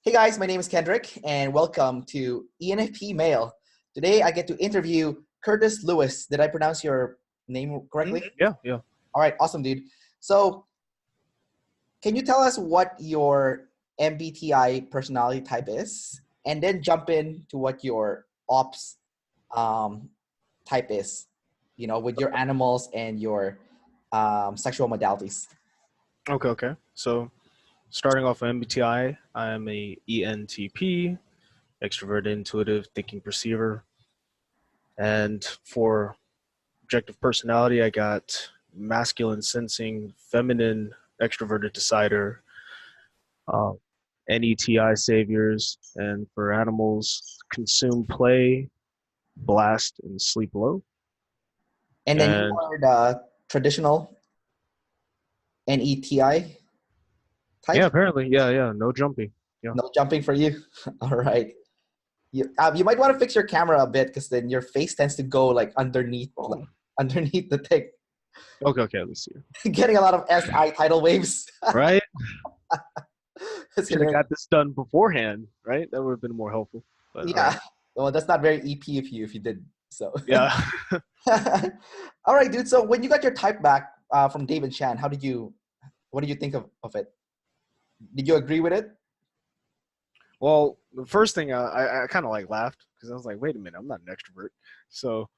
Hey guys, my name is Kendrick and welcome to ENFP Mail. Today I get to interview Curtis Lewis. Did I pronounce your name correctly? Yeah. All right, awesome, dude. So, can you tell us what your MBTI personality type is? And then jump in to what your ops um, type is, with your animals and your sexual modalities. Okay. So starting off with MBTI, I am a ENTP, extroverted, intuitive, thinking perceiver. And for objective personality, I got masculine sensing, feminine, extroverted decider, uh, NETI saviors, and for animals, consume, play, blast, and sleep low. And then you And are the traditional NETI yeah, type? apparently, no jumping. Yeah. No jumping for you. All right. You might want to fix your camera a bit because then your face tends to go like underneath, Oh. underneath the thing. Okay, let's see. Getting a lot of SI tidal waves. Right? It's Should have hilarious. got this done beforehand, right? That would have been more helpful. But all Yeah. right. Well, that's not very EP of you if you did so. Yeah. All right, dude. So when you got your type back from Dave and Shan, what did you think of it? Did you agree with it? Well, the first thing I kind of like laughed because I was like, wait a minute, I'm not an extrovert. So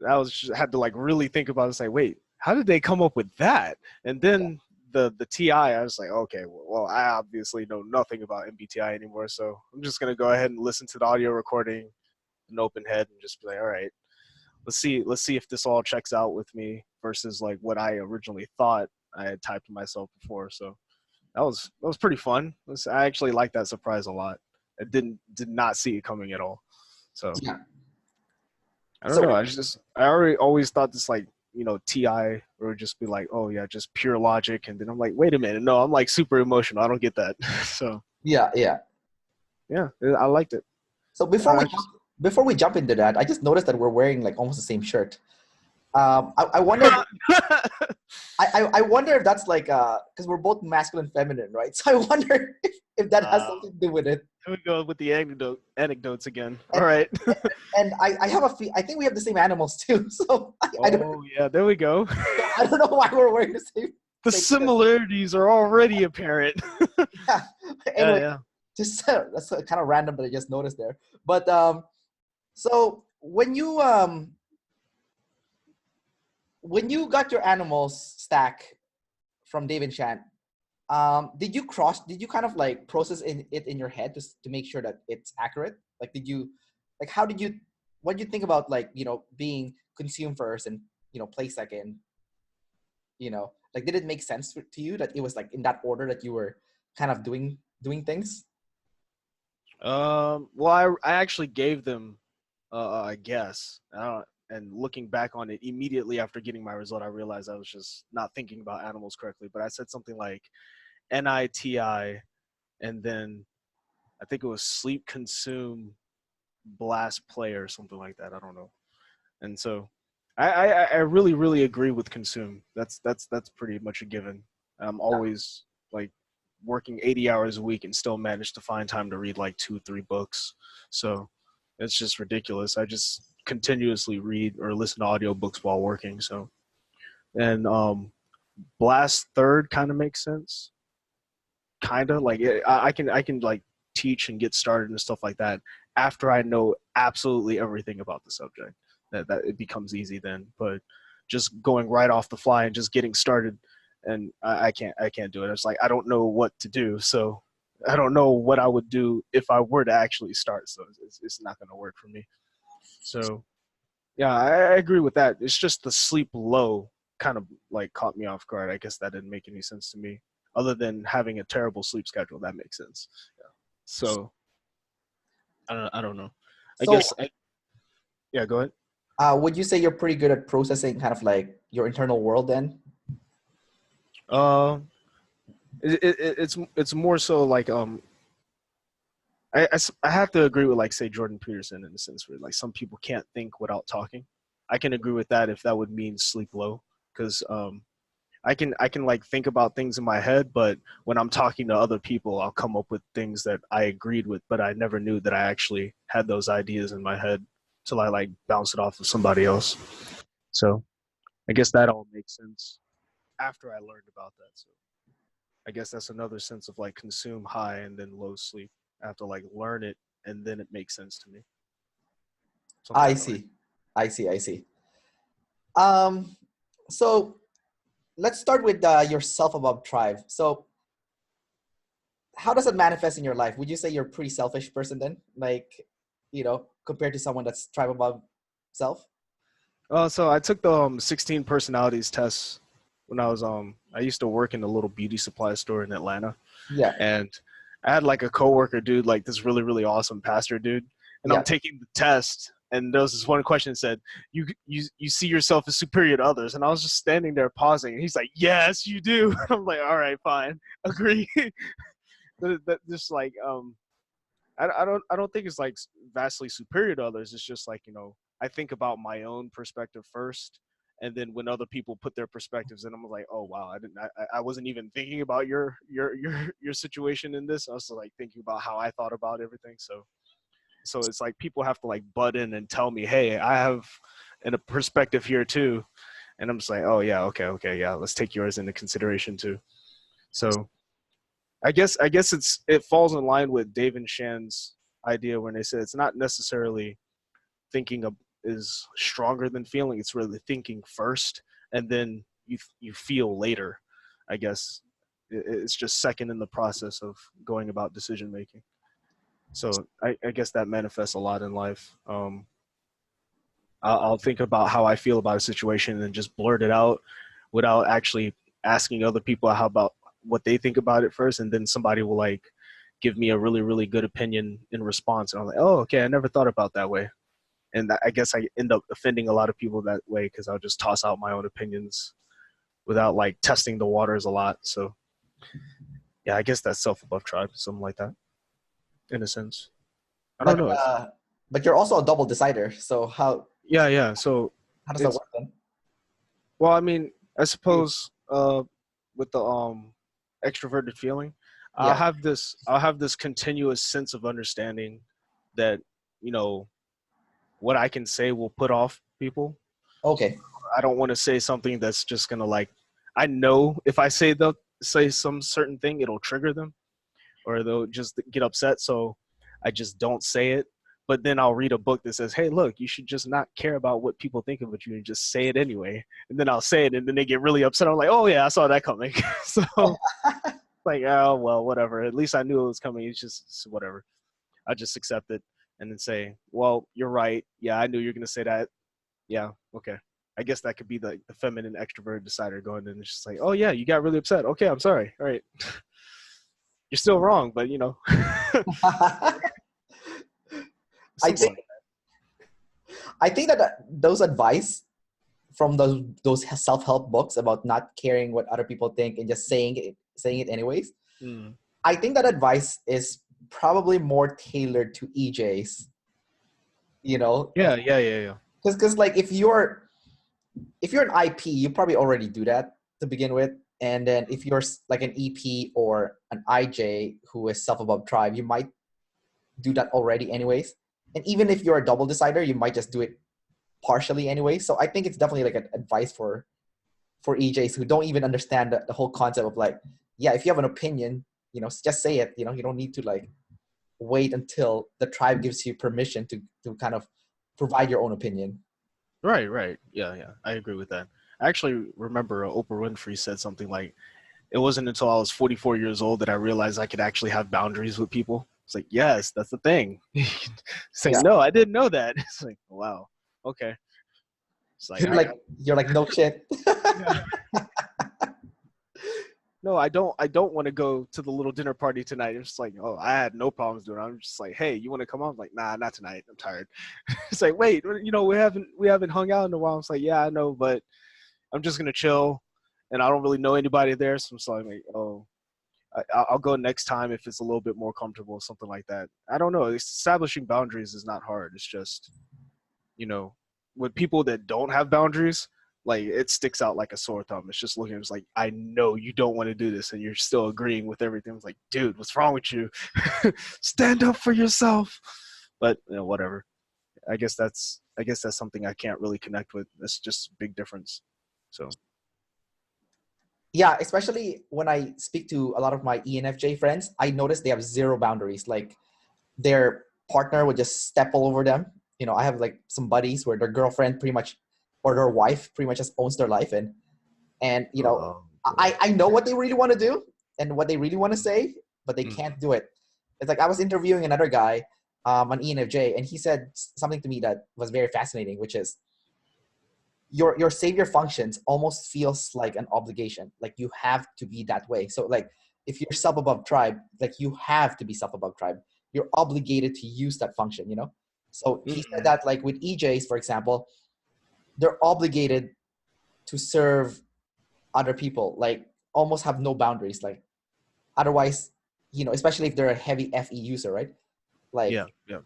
had to like really think about it and say, wait, how did they come up with that? And then the TI, I was like, okay, well, I obviously know nothing about MBTI anymore, so I'm just gonna go ahead and listen to the audio recording, an open head, and just be like, all right, let's see if this all checks out with me versus like what I originally thought I had typed to myself before. So that was pretty fun. I actually liked that surprise a lot. I did not see it coming at all. So Yeah. I don't So know. I already always thought this like TI would just be like, oh yeah, just pure logic, and then I'm like, wait a minute, no, I'm like super emotional. I don't get that. So yeah. yeah, I liked it. So before we jump into that, I just noticed that we're wearing like almost the same shirt. I wonder I wonder if that's like because we're both masculine and feminine, right? So I wonder if that has something to do with it. Here we go with the anecdotes again. All And right. and I think we have the same animals too. So Oh yeah, there we go. I don't know why we're wearing the The same shirt. similarities are already apparent. Yeah. Yeah, Anyway, yeah. just that's kind of random that I just noticed there. But so when you got your animals stack from Dave and Shan, did you kind of like process it in your head just to make sure that it's accurate? Like how did you what do you think about like being consume first and play second? Like did it make sense to you that it was like in that order that you were kind of doing things? Well, I actually gave them a guess. And looking back on it, immediately after getting my result, I realized I was just not thinking about animals correctly. But I said something like NITI, and then I think it was sleep, consume, blast, play, or something like that. I don't know. And so I really really agree with consume. That's pretty much a given. I'm always like working 80 hours a week and still manage to find time to read like 2-3 books. So it's just ridiculous. I just continuously read or listen to audiobooks while working. So and blast third kind of makes sense. Kind of like I can like teach and get started and stuff like that after I know absolutely everything about the subject. That it becomes easy then. But just going right off the fly and just getting started, and I can't do it. It's like I don't know what to do, so I don't know what I would do if I were to actually start. So it's not going to work for me. So yeah, I agree with that. It's just the sleep low kind of like caught me off guard. I guess that didn't make any sense to me, other than having a terrible sleep schedule. That makes sense. Yeah. So I don't know. I So guess yeah. Go ahead. would you say you're pretty good at processing kind of like your internal world then? Uh, it's more so like I have to agree with like say Jordan Peterson in the sense where like some people can't think without talking. I can agree with that if that would mean sleep low because I can like think about things in my head, but when I'm talking to other people, I'll come up with things that I agreed with, but I never knew that I actually had those ideas in my head till I like bounce it off of somebody else. So I guess that all makes sense after I learned about that. So I guess that's another sense of like consume high and then low sleep. I have to like learn it and then it makes sense to me. Something I like that. see. I see. I see. Um, so let's start with your self above tribe. So how does it manifest in your life? Would you say you're a pretty selfish person then? Like, compared to someone that's tribe above self? So I took the 16 personalities test when I used to work in a little beauty supply store in Atlanta, Yeah. and I had like a coworker dude, like this really really awesome pastor dude, and I'm Yeah. taking the test, and there was this one question that said, "You see yourself as superior to others," and I was just standing there pausing, and he's like, "Yes, you do." I'm like, "All right, fine, agree." That just like I don't think it's like vastly superior to others. It's just like, I think about my own perspective first, and then when other people put their perspectives in, I'm like, oh wow, I wasn't even thinking about your situation in this. I was like thinking about how I thought about everything. So it's like people have to like butt in and tell me, hey, I have a perspective here too, and I'm just like, oh yeah, okay, yeah, let's take yours into consideration too. So I guess it falls in line with Dave and Shan's idea when they said it's not necessarily thinking of, is stronger than feeling. It's really thinking first, and then you feel later. I guess it's just second in the process of going about decision making. So I guess that manifests a lot in life. I'll think about how I feel about a situation and just blurt it out without actually asking other people how about what they think about it first, and then somebody will like give me a really really good opinion in response, and I'm like, oh okay, I never thought about that way. And I guess I end up offending a lot of people that way because I'll just toss out my own opinions without like testing the waters a lot. So yeah, I guess that's self above tribe, something like that, in a sense. I don't But know. uh, but you're also a double decider. So Yeah. So how does that it's work then? well, I mean, I suppose with the extroverted feeling, Yeah. I'll have this continuous sense of understanding that you know what I can say will put off people. Okay. I don't want to say something that's just gonna like, I know if I say some certain thing, it'll trigger them or they'll just get upset. So I just don't say it. But then I'll read a book that says, "Hey, look, you should just not care about what people think of you and just say it anyway." And then I'll say it, and then they get really upset. I'm like, "Oh yeah, I saw that coming." So like, oh well, whatever. At least I knew it was coming. It's whatever. I just accept it and then say, "Well, you're right. Yeah, I knew you were gonna say that. Yeah, okay." I guess that could be the feminine extrovert decider going in and it's just like, oh yeah, you got really upset. Okay, I'm sorry. All right. You're still wrong, but I something think like I think that those advice from those self-help books about not caring what other people think and just saying it anyways. that. Mm. I think that advice is probably more tailored to EJs, you know, Yeah. because like if you're an IP, you probably already do that to begin with. And then if you're like an EP or an IJ who is self above tribe, you might do that already anyways. And even if you're a double decider, you might just do it partially anyway. So I think it's definitely like an advice for EJs who don't even understand the whole concept of like, yeah, if you have an opinion, just say it. You don't need to like wait until the tribe gives you permission to kind of provide your own opinion. Right. Yeah. I agree with that. I actually remember Oprah Winfrey said something like, it wasn't until I was 44 years old that I realized I could actually have boundaries with people. It's like, yes, that's the thing. It's like, Yeah. no, I didn't know that. It's like, wow, okay. It's like, You're like you're like no shit. yeah. No, I don't want to go to the little dinner party tonight. It's just like, oh, I had no problems doing it. I'm just like, hey, you want to come on? I'm like, nah, not tonight. I'm tired. It's like, wait, we haven't hung out in a while. It's like, yeah, I know, but I'm just gonna chill, and I don't really know anybody there. So I'm just like, oh, I'll go next time if it's a little bit more comfortable, something like that. I don't know. Establishing boundaries is not hard. It's just, you know, with people that don't have boundaries, like it sticks out like a sore thumb. It's just looking, it's like, I know you don't want to do this and you're still agreeing with everything. It's like, dude, what's wrong with you? Stand up for yourself. But whatever. I guess that's something I can't really connect with. It's just a big difference. So Yeah, especially when I speak to a lot of my ENFJ friends, I notice they have zero boundaries. Like their partner would just step all over them. I have like some buddies where their girlfriend pretty much, or their wife pretty much just owns their life. And boy. I know what they really want to do and what they really want to say, but they Mm. can't do it. It's like I was interviewing another guy on ENFJ, and he said something to me that was very fascinating, which is your savior functions almost feels like an obligation. Like you have to be that way. So like if you're sub above tribe, like you have to be sub above tribe. You're obligated to use that function. So he said Mm. that like with EJs, for example, they're obligated to serve other people, like almost have no boundaries. Like otherwise, especially if they're a heavy FE user, right? Like Yeah, yeah.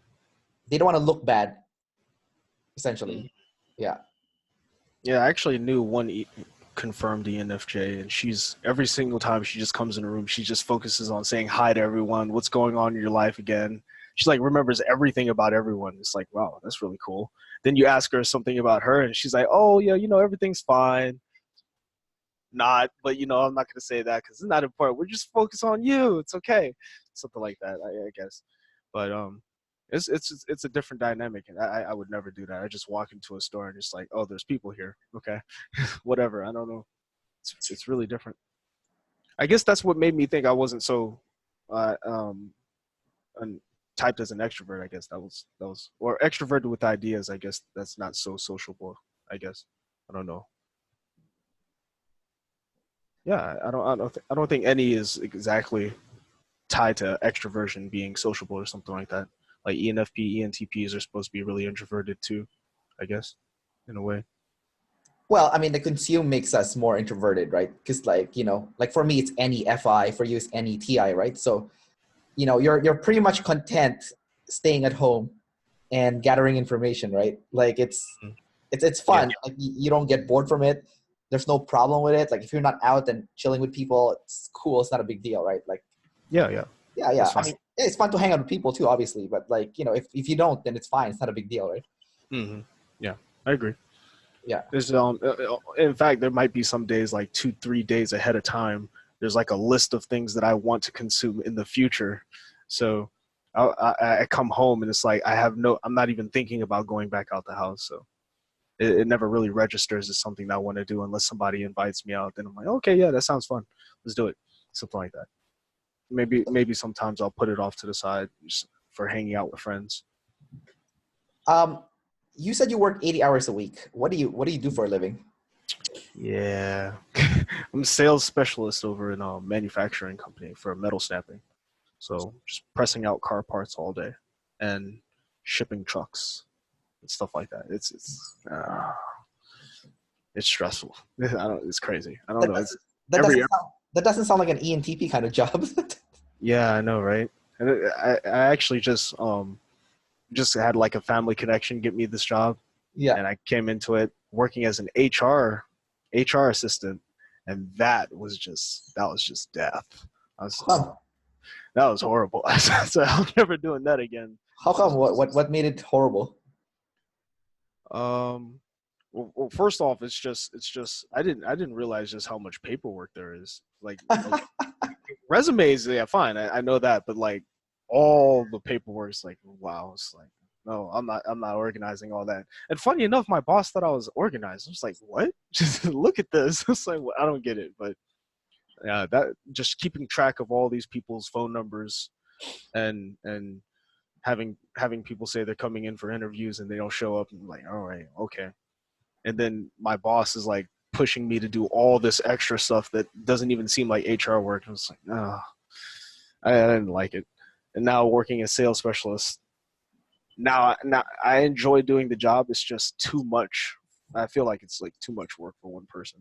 they don't want to look bad, Mm. essentially. Yeah. Yeah, I actually knew one confirmed ENFJ, and she's every single time she just comes in a room, she just focuses on saying hi to everyone, what's going on in your life again. She like remembers everything about everyone. It's like, wow, that's really cool. Then you ask her something about her, and she's like, oh yeah, everything's fine. Not, but I'm not gonna say that because it's not important. We're just focused on you. It's okay, something like that, I guess. But it's a different dynamic, and I would never do that. I just walk into a store and just like, oh, there's people here. Okay, whatever. I don't know. It's really different. I guess that's what made me think I wasn't so uh, um typed as an extrovert. I guess that was or extroverted with ideas. I guess that's not so sociable. I guess I don't know. Yeah, I don't think any is exactly tied to extroversion being sociable or something like that. Like ENFP, ENTPs are supposed to be really introverted too, I guess, in a way. Well, I mean, the consume makes us more introverted, right? Because like for me, it's any FI, for you, it's any TI, right? So, you're pretty much content staying at home and gathering information, right? Like Mm. it's Yeah, fun. Like you don't get bored from it. There's no problem with it. Like if you're not out and chilling with people, it's cool. It's not a big deal, right? Like, yeah, yeah. yeah. That's I fine. mean, it's fun to hang out with people too, obviously. But like, if you don't, then it's fine. It's not a big deal, right? Hmm. Yeah, I agree. Yeah. There's in fact, there might be some days like 2, 3 days ahead of time. There's like a list of things that I want to consume in the future. So I come home and it's like I'm not even thinking about going back out the house. So it never really registers as something that I want to do unless somebody invites me out. Then I'm like, okay, yeah, that sounds fun. Let's do it. Something like that. Maybe sometimes I'll put it off to the side just for hanging out with friends. Um, you said you work 80 hours a week. What do you do for a living? Yeah, I'm a sales specialist over in a manufacturing company for metal stamping. So just pressing out car parts all day and shipping trucks and stuff like that. It's stressful. It's crazy. I don't That know. It's doesn't that every doesn't sound that doesn't sound like an ENTP kind of job. Yeah, I know, right? And I actually just had like a family connection get me this job, Yeah. and I came into it working as an HR assistant, and that was just death. I was like, Huh. that was horrible. So I'm never doing that again. How come? What made it horrible? Um, well, first off, it's just I didn't realize just how much paperwork there is. Like resumes, yeah, fine, I know that, but like all the paperwork is like, wow, it's like, no, I'm not organizing all that. And funny enough, my boss thought I was organized. I was like, what? Just look at this. It's like, well, I don't get it, but yeah, that just keeping track of all these people's phone numbers and having people say they're coming in for interviews and they don't show up, and I'm like, all right, okay. And then my boss is like pushing me to do all this extra stuff that doesn't even seem like HR work. I was like, oh, I didn't like it. And now working as sales specialist, now I enjoy doing the job. It's just too much. I feel like it's like too much work for one person.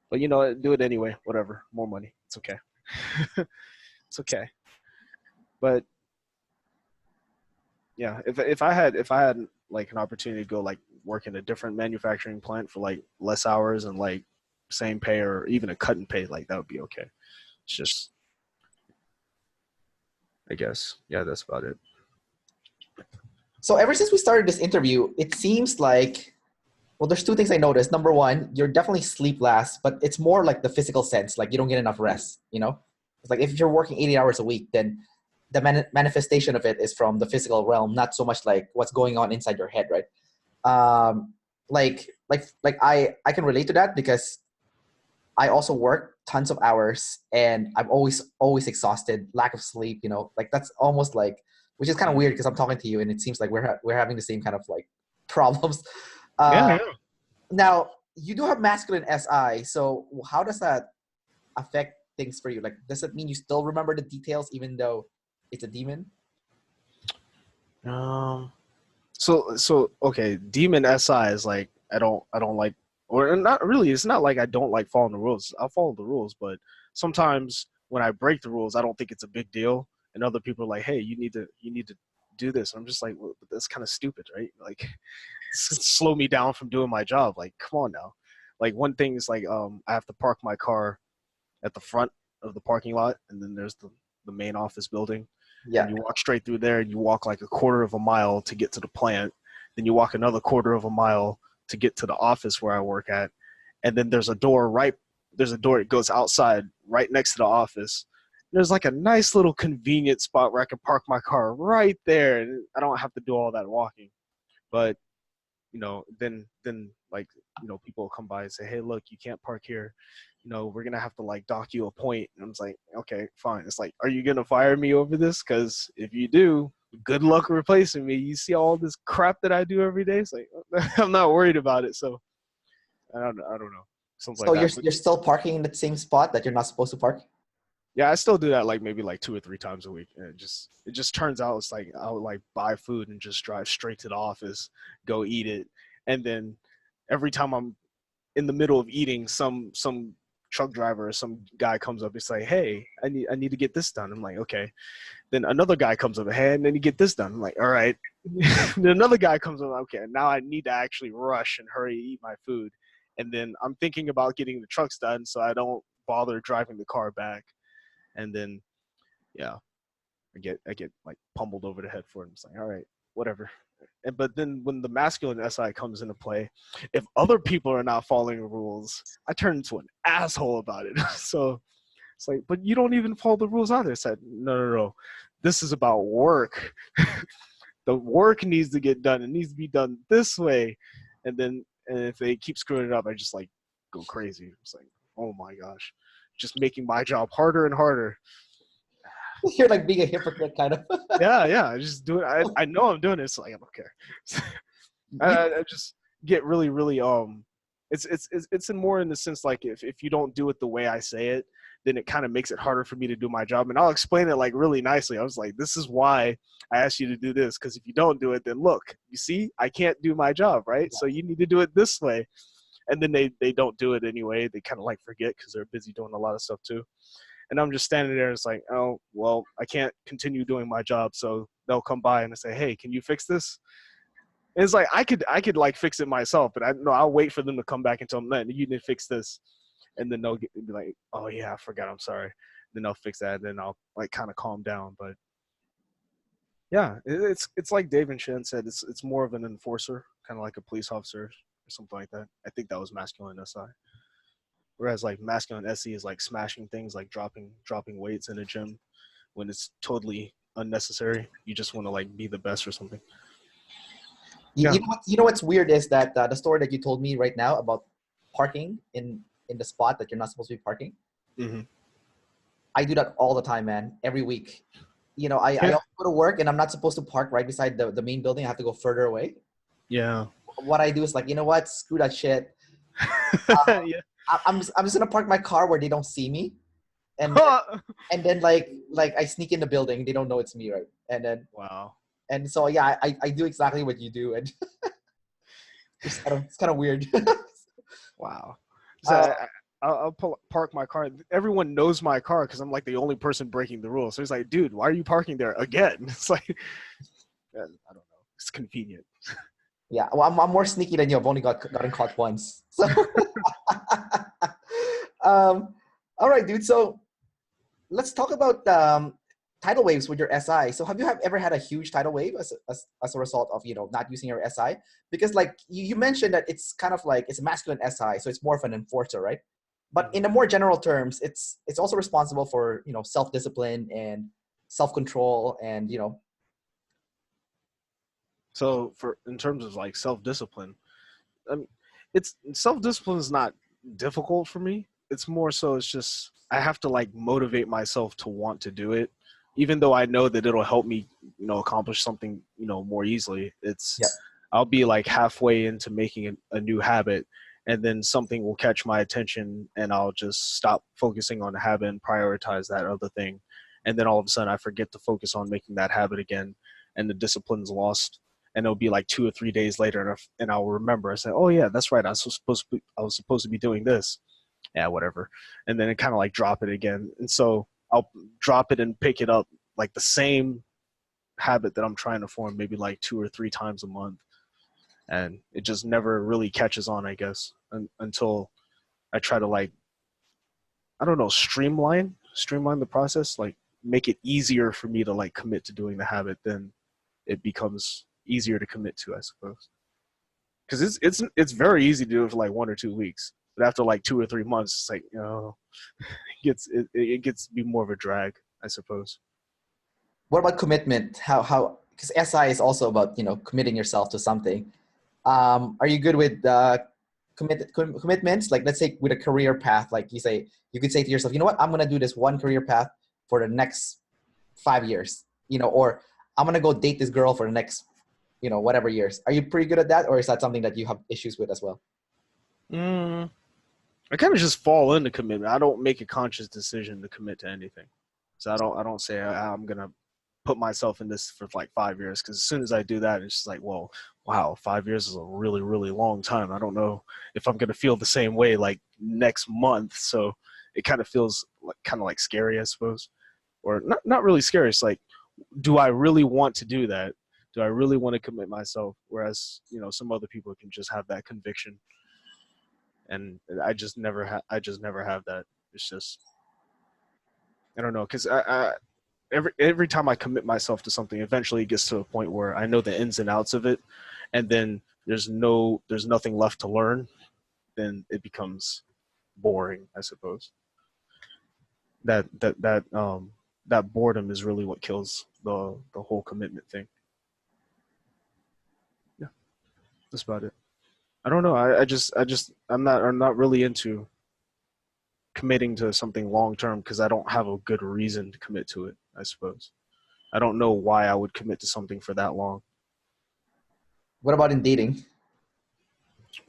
But do it anyway. Whatever, more money. It's okay. It's okay. But yeah, if I had like an opportunity to go like work in a different manufacturing plant for like less hours and like same pay or even a cut in pay, like that would be okay. It's just, I guess, yeah, that's about it. So ever since we started this interview, it seems like, well, there's two things I noticed. Number one, you're definitely sleep last, but it's more like the physical sense, like you don't get enough rest, you know? It's like if you're working 80 hours a week, then the manifestation of it is from the physical realm, not so much like what's going on inside your head, right? Um, I can relate to that because I also work tons of hours and I'm always exhausted, lack of sleep, you know, like that's almost like, which is kind of weird because I'm talking to you and it seems like we're having the same kind of like problems. Yeah, Uh, yeah. Now you do have masculine SI, so how does that affect things for you? Like, does it mean you still remember the details even though it's a demon? Um, so okay, Demon SI is like I don't like, or not really. It's not like I don't like following the rules. I'll follow the rules, but sometimes when I break the rules, I don't think it's a big deal, and other people are like, "Hey, you need to do this." I'm just like, well, that's kind of stupid, right? Like, slow me down from doing my job. Like, come on now. Like one thing is like I have to park my car at the front of the parking lot, and then there's the main office building, and Yeah. you walk straight through there, and you walk like a quarter of a mile to get to the plant, then you walk another quarter of a mile to get to the office where I work at, and then there's a door that goes outside right next to the office. There's like a nice little convenient spot where I can park my car right there, and I don't have to do all that walking. But then like, people will come by and say, hey, look, you can't park here. We're gonna have to like dock you a point. And I'm just like, okay, fine. It's like, are you gonna fire me over this? Because if you do, good luck replacing me. You see all this crap that I do every day. It's like, I'm not worried about it. So I don't know, something So like you're that. But you're still parking in the same spot that you're not supposed to park? yeah, I still do that like maybe like 2 or 3 times a week. And it just turns out it's like I would like buy food and just drive straight to the office, go eat it, and then every time I'm in the middle of eating, some truck driver or some guy comes up. It's like, hey, I need to get this done. I'm like, okay. Then another guy comes up, hey, and then you get this done. I'm like, all right. Then another guy comes up, okay, now I need to actually rush and hurry to eat my food. And then I'm thinking about getting the trucks done so I don't bother driving the car back. And then yeah, I get like pummeled over the head for it. It's like, all right, whatever. But then when the masculine SI comes into play, if other people are not following the rules, I turn into an asshole about it. So it's like, but you don't even follow the rules either. I said, no. This is about work. The work needs to get done. It needs to be done this way. And if they keep screwing it up, I just like go crazy. It's like, oh my gosh, just making my job harder and harder. You're like being a hypocrite kind of. Yeah. I just do it. I know I'm doing it, so like, I don't care. You, I just get really, really it's in more in the sense like if you don't do it the way I say it, then it kind of makes it harder for me to do my job. And I'll explain it like really nicely. I was like, this is why I asked you to do this, because if you don't do it, then look, you see, I can't do my job, right? So you need to do it this way. And then they don't do it anyway. They kind of like forget because they're busy doing a lot of stuff too. And I'm just standing there and it's like, oh, well, I can't continue doing my job. So they'll come by and say, hey, can you fix this? And it's like I could like fix it myself, but I'll wait for them to come back and tell them that you didn't fix this, and then be like, oh yeah, I forgot, I'm sorry. Then they'll fix that, and then I'll like kind of calm down. But yeah, it's like Dave and Shen said, it's more of an enforcer, kind of like a police officer or something like that. I think that was masculine SI. Whereas like masculine SE is like smashing things, like dropping weights in a gym when it's totally unnecessary. You just want to like be the best or something. Yeah. you know what's weird is that the story that you told me right now about parking in the spot that you're not supposed to be parking. Mm-hmm. I do that all the time, man. Every week. I Yeah. also go to work and I'm not supposed to park right beside the main building. I have to go further away. Yeah. What I do is like, you know what? Screw that shit. Yeah. I'm just gonna park my car where they don't see me, and then like I sneak in the building. They don't know it's me, right? Wow. And so yeah, I do exactly what you do, and it's kind of weird. Wow. So uh, I'll park my car. Everyone knows my car because I'm like the only person breaking the rules. So he's like, dude, why are you parking there again? It's like, I don't know. It's convenient. Yeah, well, I'm more sneaky than you. I've only gotten caught once. So, all right, dude. So let's talk about tidal waves with your SI. So have you ever had a huge tidal wave as a result of not using your SI? Because like you mentioned that it's kind of like it's a masculine SI, so it's more of an enforcer, right? But in the more general terms, it's also responsible for self-discipline and self-control and So for in terms of like self-discipline, it's self-discipline is not difficult for me. It's more so it's just I have to like motivate myself to want to do it, even though I know that it'll help me, accomplish something, more easily. It's yeah. I'll be like halfway into making a new habit, and then something will catch my attention, and I'll just stop focusing on the habit and prioritize that other thing, and then all of a sudden I forget to focus on making that habit again, and the discipline's lost, and it'll be like 2 or 3 days later, and I'll remember. I say, "Oh yeah, that's right. I was supposed to be doing this." Yeah, whatever. And then it kind of like drop it again, and so I'll drop it and pick it up like the same habit that I'm trying to form, maybe like 2 or 3 times a month, and it just never really catches on, I guess, until I try to like I don't know streamline the process, like make it easier for me to like commit to doing the habit. Then it becomes easier to commit to, I suppose. Because it's very easy to do it for like 1 or 2 weeks, but after like 2 or 3 months, it's like it gets to be more of a drag, I suppose. What about commitment? How because SI is also about committing yourself to something. Are you good with commitments? Like let's say with a career path, like you could say to yourself, you know what, I'm gonna do this one career path for the next 5 years, or I'm gonna go date this girl for the next, whatever years. Are you pretty good at that, or is that something that you have issues with as well? Mm, I kind of just fall into commitment. I don't make a conscious decision to commit to anything, so I don't say I'm gonna put myself in this for like 5 years, because as soon as I do that, it's just like, well, wow, 5 years is a really, really long time. I don't know if I'm gonna feel the same way like next month. So it kind of feels like scary, I suppose, or not really scary. It's like, do I really want to do that? Do I really want to commit myself? Whereas some other people can just have that conviction, and I just never have that. It's just I don't know, because every time I commit myself to something, eventually it gets to a point where I know the ins and outs of it, and then there's nothing left to learn. Then it becomes boring, I suppose. That boredom is really what kills the whole commitment thing. Yeah, that's about it. I don't know. I'm not really into committing to something long term, because I don't have a good reason to commit to it, I suppose. I don't know why I would commit to something for that long. What about in dating?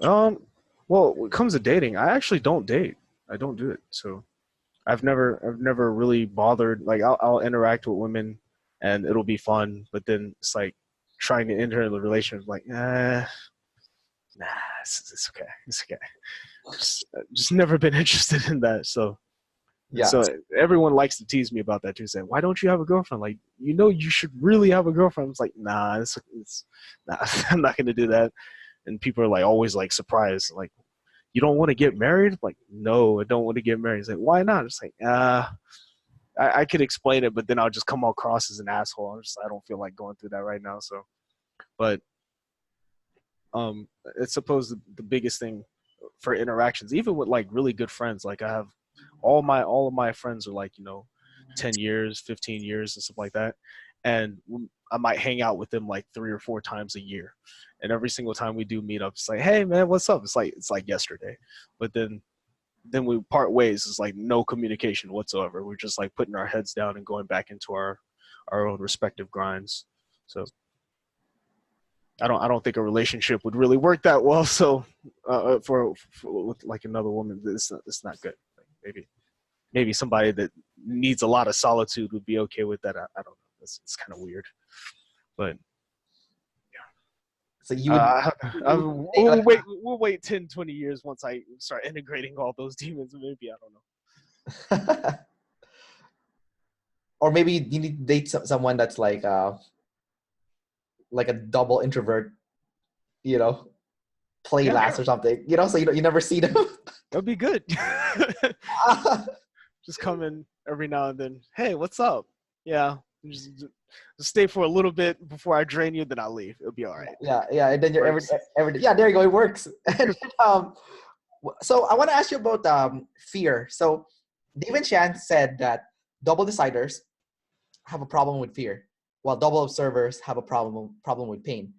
Um, well, when it comes to dating, I actually don't date. I don't do it. So I've never really bothered. Like I'll interact with women, and it'll be fun. But then it's like trying to enter the relationship. Like, nah, it's okay. It's okay. Just never been interested in that. So Yeah. so everyone likes to tease me about that too, saying, "Why don't you have a girlfriend? Like, you should really have a girlfriend." It's like, nah, it's nah, I'm not gonna do that. And people are like always like surprised, like, "You don't want to get married?" Like, no, I don't want to get married. It's like, why not? It's like, I could explain it, but then I'll just come across as an asshole. I don't feel like going through that right now. So, but it's supposed the biggest thing for interactions, even with like really good friends. Like I have all of my friends are like 10 years, 15 years, and stuff like that, and I might hang out with them like 3 or 4 times a year, and every single time we do meet up, it's like, hey man, what's up? It's like yesterday, but then we part ways. It's like no communication whatsoever. We're just like putting our heads down and going back into our own respective grinds. So I don't think a relationship would really work that well. So for with like another woman, it's not good. Like maybe somebody that needs a lot of solitude would be okay with that. I don't know. It's kind of weird, but So you would, say like, we'll wait 10, 20 years once I start integrating all those demons. Maybe I don't know. or maybe you need to date someone that's like a double introvert. you know, play Yeah, last or something, you know, so you never see them. that'd be good. Just come in every now and then. Hey, what's up? Yeah, just stay for a little bit before I drain you, then I'll leave. It'll be all right. Yeah, and then you're Works. yeah, there you go, it works. And so I want to ask you about fear. So David Chan said that double deciders have a problem with fear, while double observers have a problem with pain.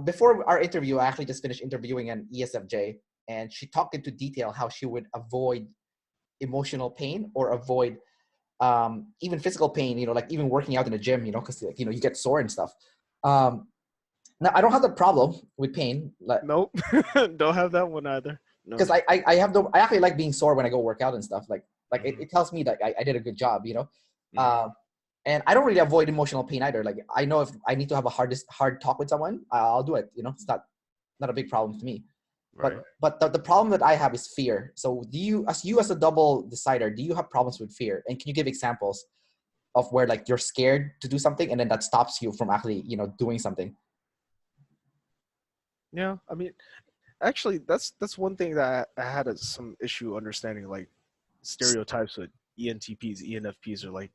Before our interview, I actually just finished interviewing an ESFJ, and she talked into detail how she would avoid emotional pain or avoid even physical pain. You know, like even working out in the gym. You know, because you know you get sore and stuff. Um, Now I don't have the problem with pain, like Nope. Don't have that one either. No. because I actually like being sore when I go work out and stuff. Like it tells me that I did a good job, you know. Mhm. And I don't really avoid emotional pain either. Like I know if I need to have a hard talk with someone, I'll do it. You know, it's not a big problem to me. Right. But the problem that I have is fear. So do you as a double decider, do you have problems with fear? And can you give examples of where like you're scared to do something and then that stops you from actually, you know, doing something? Yeah. I mean, actually, that's one thing that I had some issue understanding, like stereotypes with ENTPs, ENFPs are like,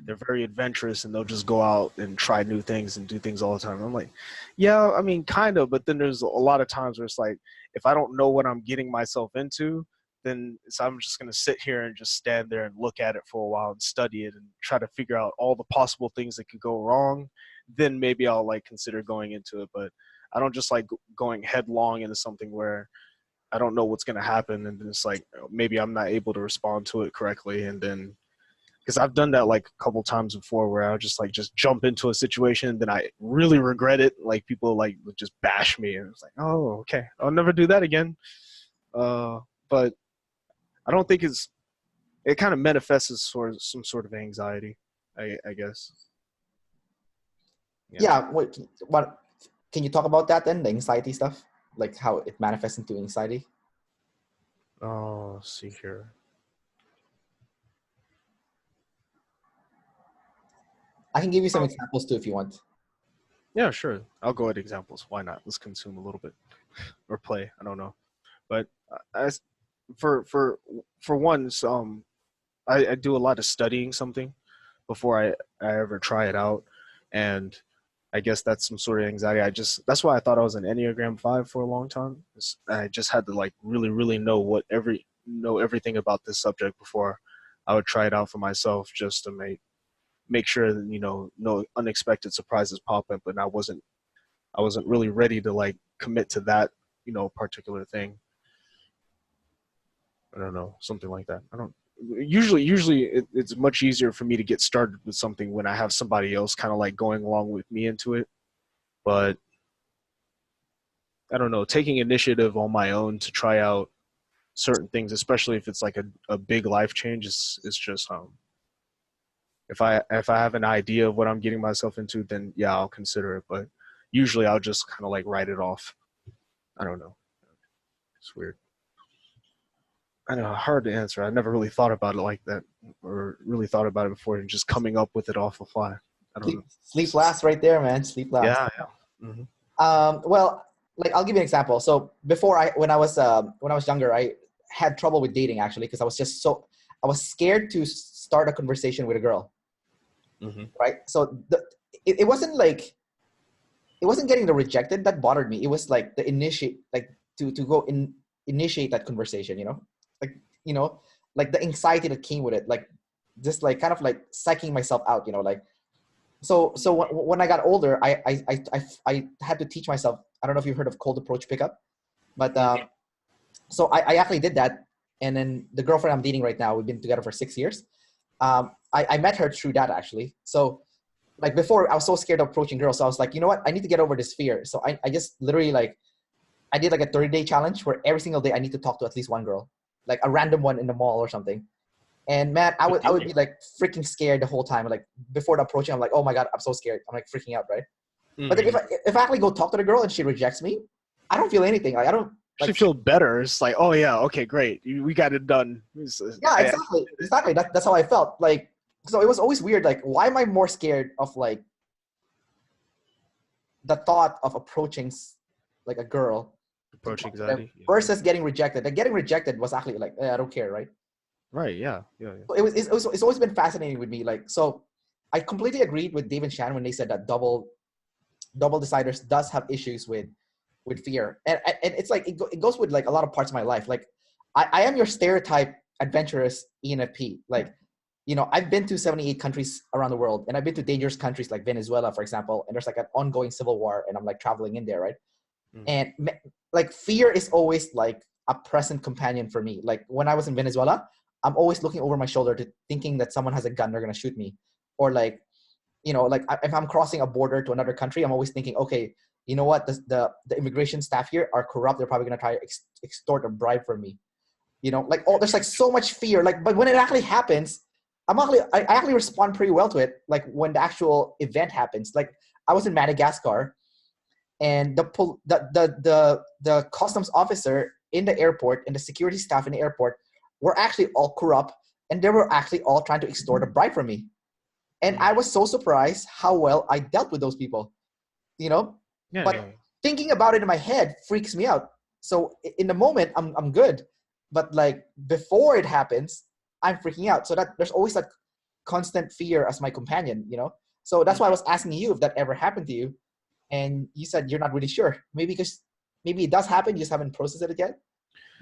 they're very adventurous and they'll just go out and try new things and do things all the time. I'm like, yeah, I mean, kind of, but then there's a lot of times where it's like, if I don't know what I'm getting myself into, then I'm just going to sit here and just stand there and look at it for a while and study it and try to figure out all the possible things that could go wrong. Then maybe I'll like consider going into it. But I don't just like going headlong into something where I don't know what's going to happen. And then it's like, maybe I'm not able to respond to it correctly. And then, because I've done that like a couple times before where I would just jump into a situation and then I really regret it. Like people like would just bash me and it's like, oh, okay, I'll never do that again. But I don't think it kind of manifests as some sort of anxiety, I guess. Yeah. Yeah. What can you talk about that then? The anxiety stuff, like how it manifests into anxiety. Oh, let's see here. I can give you some examples too if you want. Yeah, sure. I'll go at examples. Why not? Let's consume a little bit or play. I don't know. But as for one, I do a lot of studying something before I ever try it out, and I guess that's some sort of anxiety. That's why I thought I was an Enneagram 5 for a long time. I just had to like really know everything about this subject before I would try it out for myself, just to make sure that no unexpected surprises pop up, and I wasn't really ready to like commit to that particular thing. I don't know, something like that. I don't usually it's much easier for me to get started with something when I have somebody else kind of like going along with me into it. But I don't know, taking initiative on my own to try out certain things, especially if it's like a big life change, is just if I have an idea of what I'm getting myself into, then yeah, I'll consider it. But usually I'll just kind of like write it off. I don't know. It's weird. I know, hard to answer. I never really thought about it like that, or really thought about it before, and just coming up with it off the fly. I don't know. Sleep last right there, man. Sleep last. Yeah, yeah. Mm-hmm. Well, like I'll give you an example. So before when I was younger, I had trouble with dating actually because I was scared to start a conversation with a girl. Mm-hmm. Right. So it wasn't like it wasn't getting the rejected that bothered me. It was like the initiate, like to go initiate that conversation. Like you know, like the anxiety that came with it, like just like kind of like psyching myself out. Like so when I got older, I had to teach myself. I don't know if you've heard of cold approach pickup, but so I actually did that. And then the girlfriend I'm dating right now, we've been together for 6 years. I met her through that actually. So like before I was so scared of approaching girls. So I was like, you know what? I need to get over this fear. So I just literally like, I did like a 30-day challenge where every single day I need to talk to at least one girl, like a random one in the mall or something. And man, I would be like freaking scared the whole time. Like before the approaching, I'm like, oh my God, I'm so scared. I'm like freaking out, right? Mm-hmm. But then if I actually go talk to the girl and she rejects me, I don't feel anything. Like I don't Actually like feel better. It's like, oh yeah, okay, great, we got it done. yeah, exactly. That's how I felt. Like so it was always weird. Like why am I more scared of like the thought of approaching like a girl to Approach talk to them anxiety. Yeah. versus getting rejected. Like getting rejected was actually like, I don't care, right? Right. Yeah. Yeah. So it's always been fascinating with me. Like, so I completely agreed with Dave and Shannon when they said that double deciders does have issues with fear, and it's like it goes with like a lot of parts of my life. Like I am your stereotype adventurous ENFP. Like, you know, I've been to 78 countries around the world, and I've been to dangerous countries like Venezuela, for example, and there's like an ongoing civil war, and I'm like traveling in there, right? Mhm. And like fear is always like a present companion for me. Like when I was in Venezuela, I'm always looking over my shoulder to thinking that someone has a gun, they're gonna shoot me, or like, you know, like if I'm crossing a border to another country, I'm always thinking, okay, you know what, the immigration staff here are corrupt. They're probably gonna try to extort a bribe from me. You know, like, oh, there's like so much fear. Like, but when it actually happens, I actually respond pretty well to it. Like when the actual event happens, like I was in Madagascar, and the customs officer in the airport and the security staff in the airport were actually all corrupt, and they were actually all trying to extort a bribe from me. And I was so surprised how well I dealt with those people, you know. Yeah. But Yeah. thinking about it in my head freaks me out. So in the moment, I'm good, but like before it happens, I'm freaking out. So that there's always that constant fear as my companion, you know. So that's why I was asking you if that ever happened to you, and you said you're not really sure. Maybe because maybe it does happen, you just haven't processed it yet.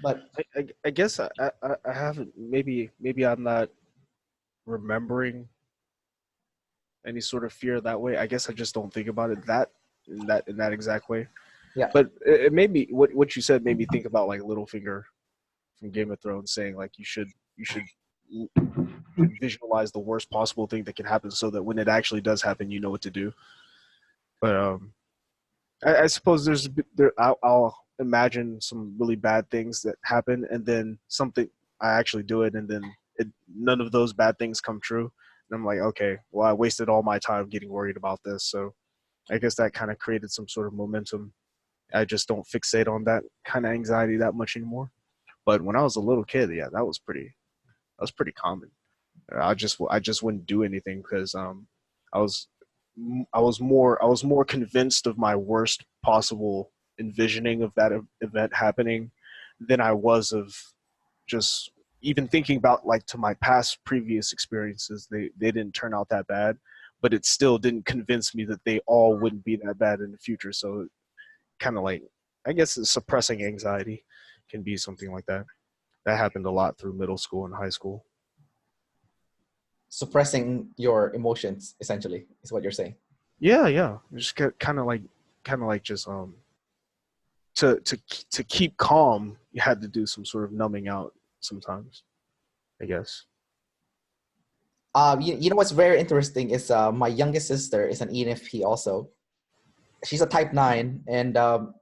But I guess I haven't. Maybe I'm not remembering any sort of fear that way. I guess I just don't think about it in that exact way. yeah, But it made me what you said made me think about like Littlefinger from Game of Thrones saying like you should visualize the worst possible thing that can happen so that when it actually does happen, you know what to do. But I suppose I'll imagine some really bad things that happen, and then something I actually do it, and then none of those bad things come true. And I'm like, okay, well, I wasted all my time getting worried about this. So I guess that kind of created some sort of momentum. I just don't fixate on that kind of anxiety that much anymore. But when I was a little kid, yeah, that was pretty common. I just wouldn't do anything because I was I was more convinced of my worst possible envisioning of that event happening than I was of just even thinking about like to my past previous experiences. They didn't turn out that bad, but it still didn't convince me that they all wouldn't be that bad in the future. So kind of like I guess suppressing anxiety can be something like that. That happened a lot through middle school and high school. suppressing your emotions essentially is what you're saying. Yeah, yeah. Just kind of like just to to keep calm, you had to do some sort of numbing out sometimes, I guess. You know what's very interesting is my youngest sister is an ENFP also. She's a type 9, and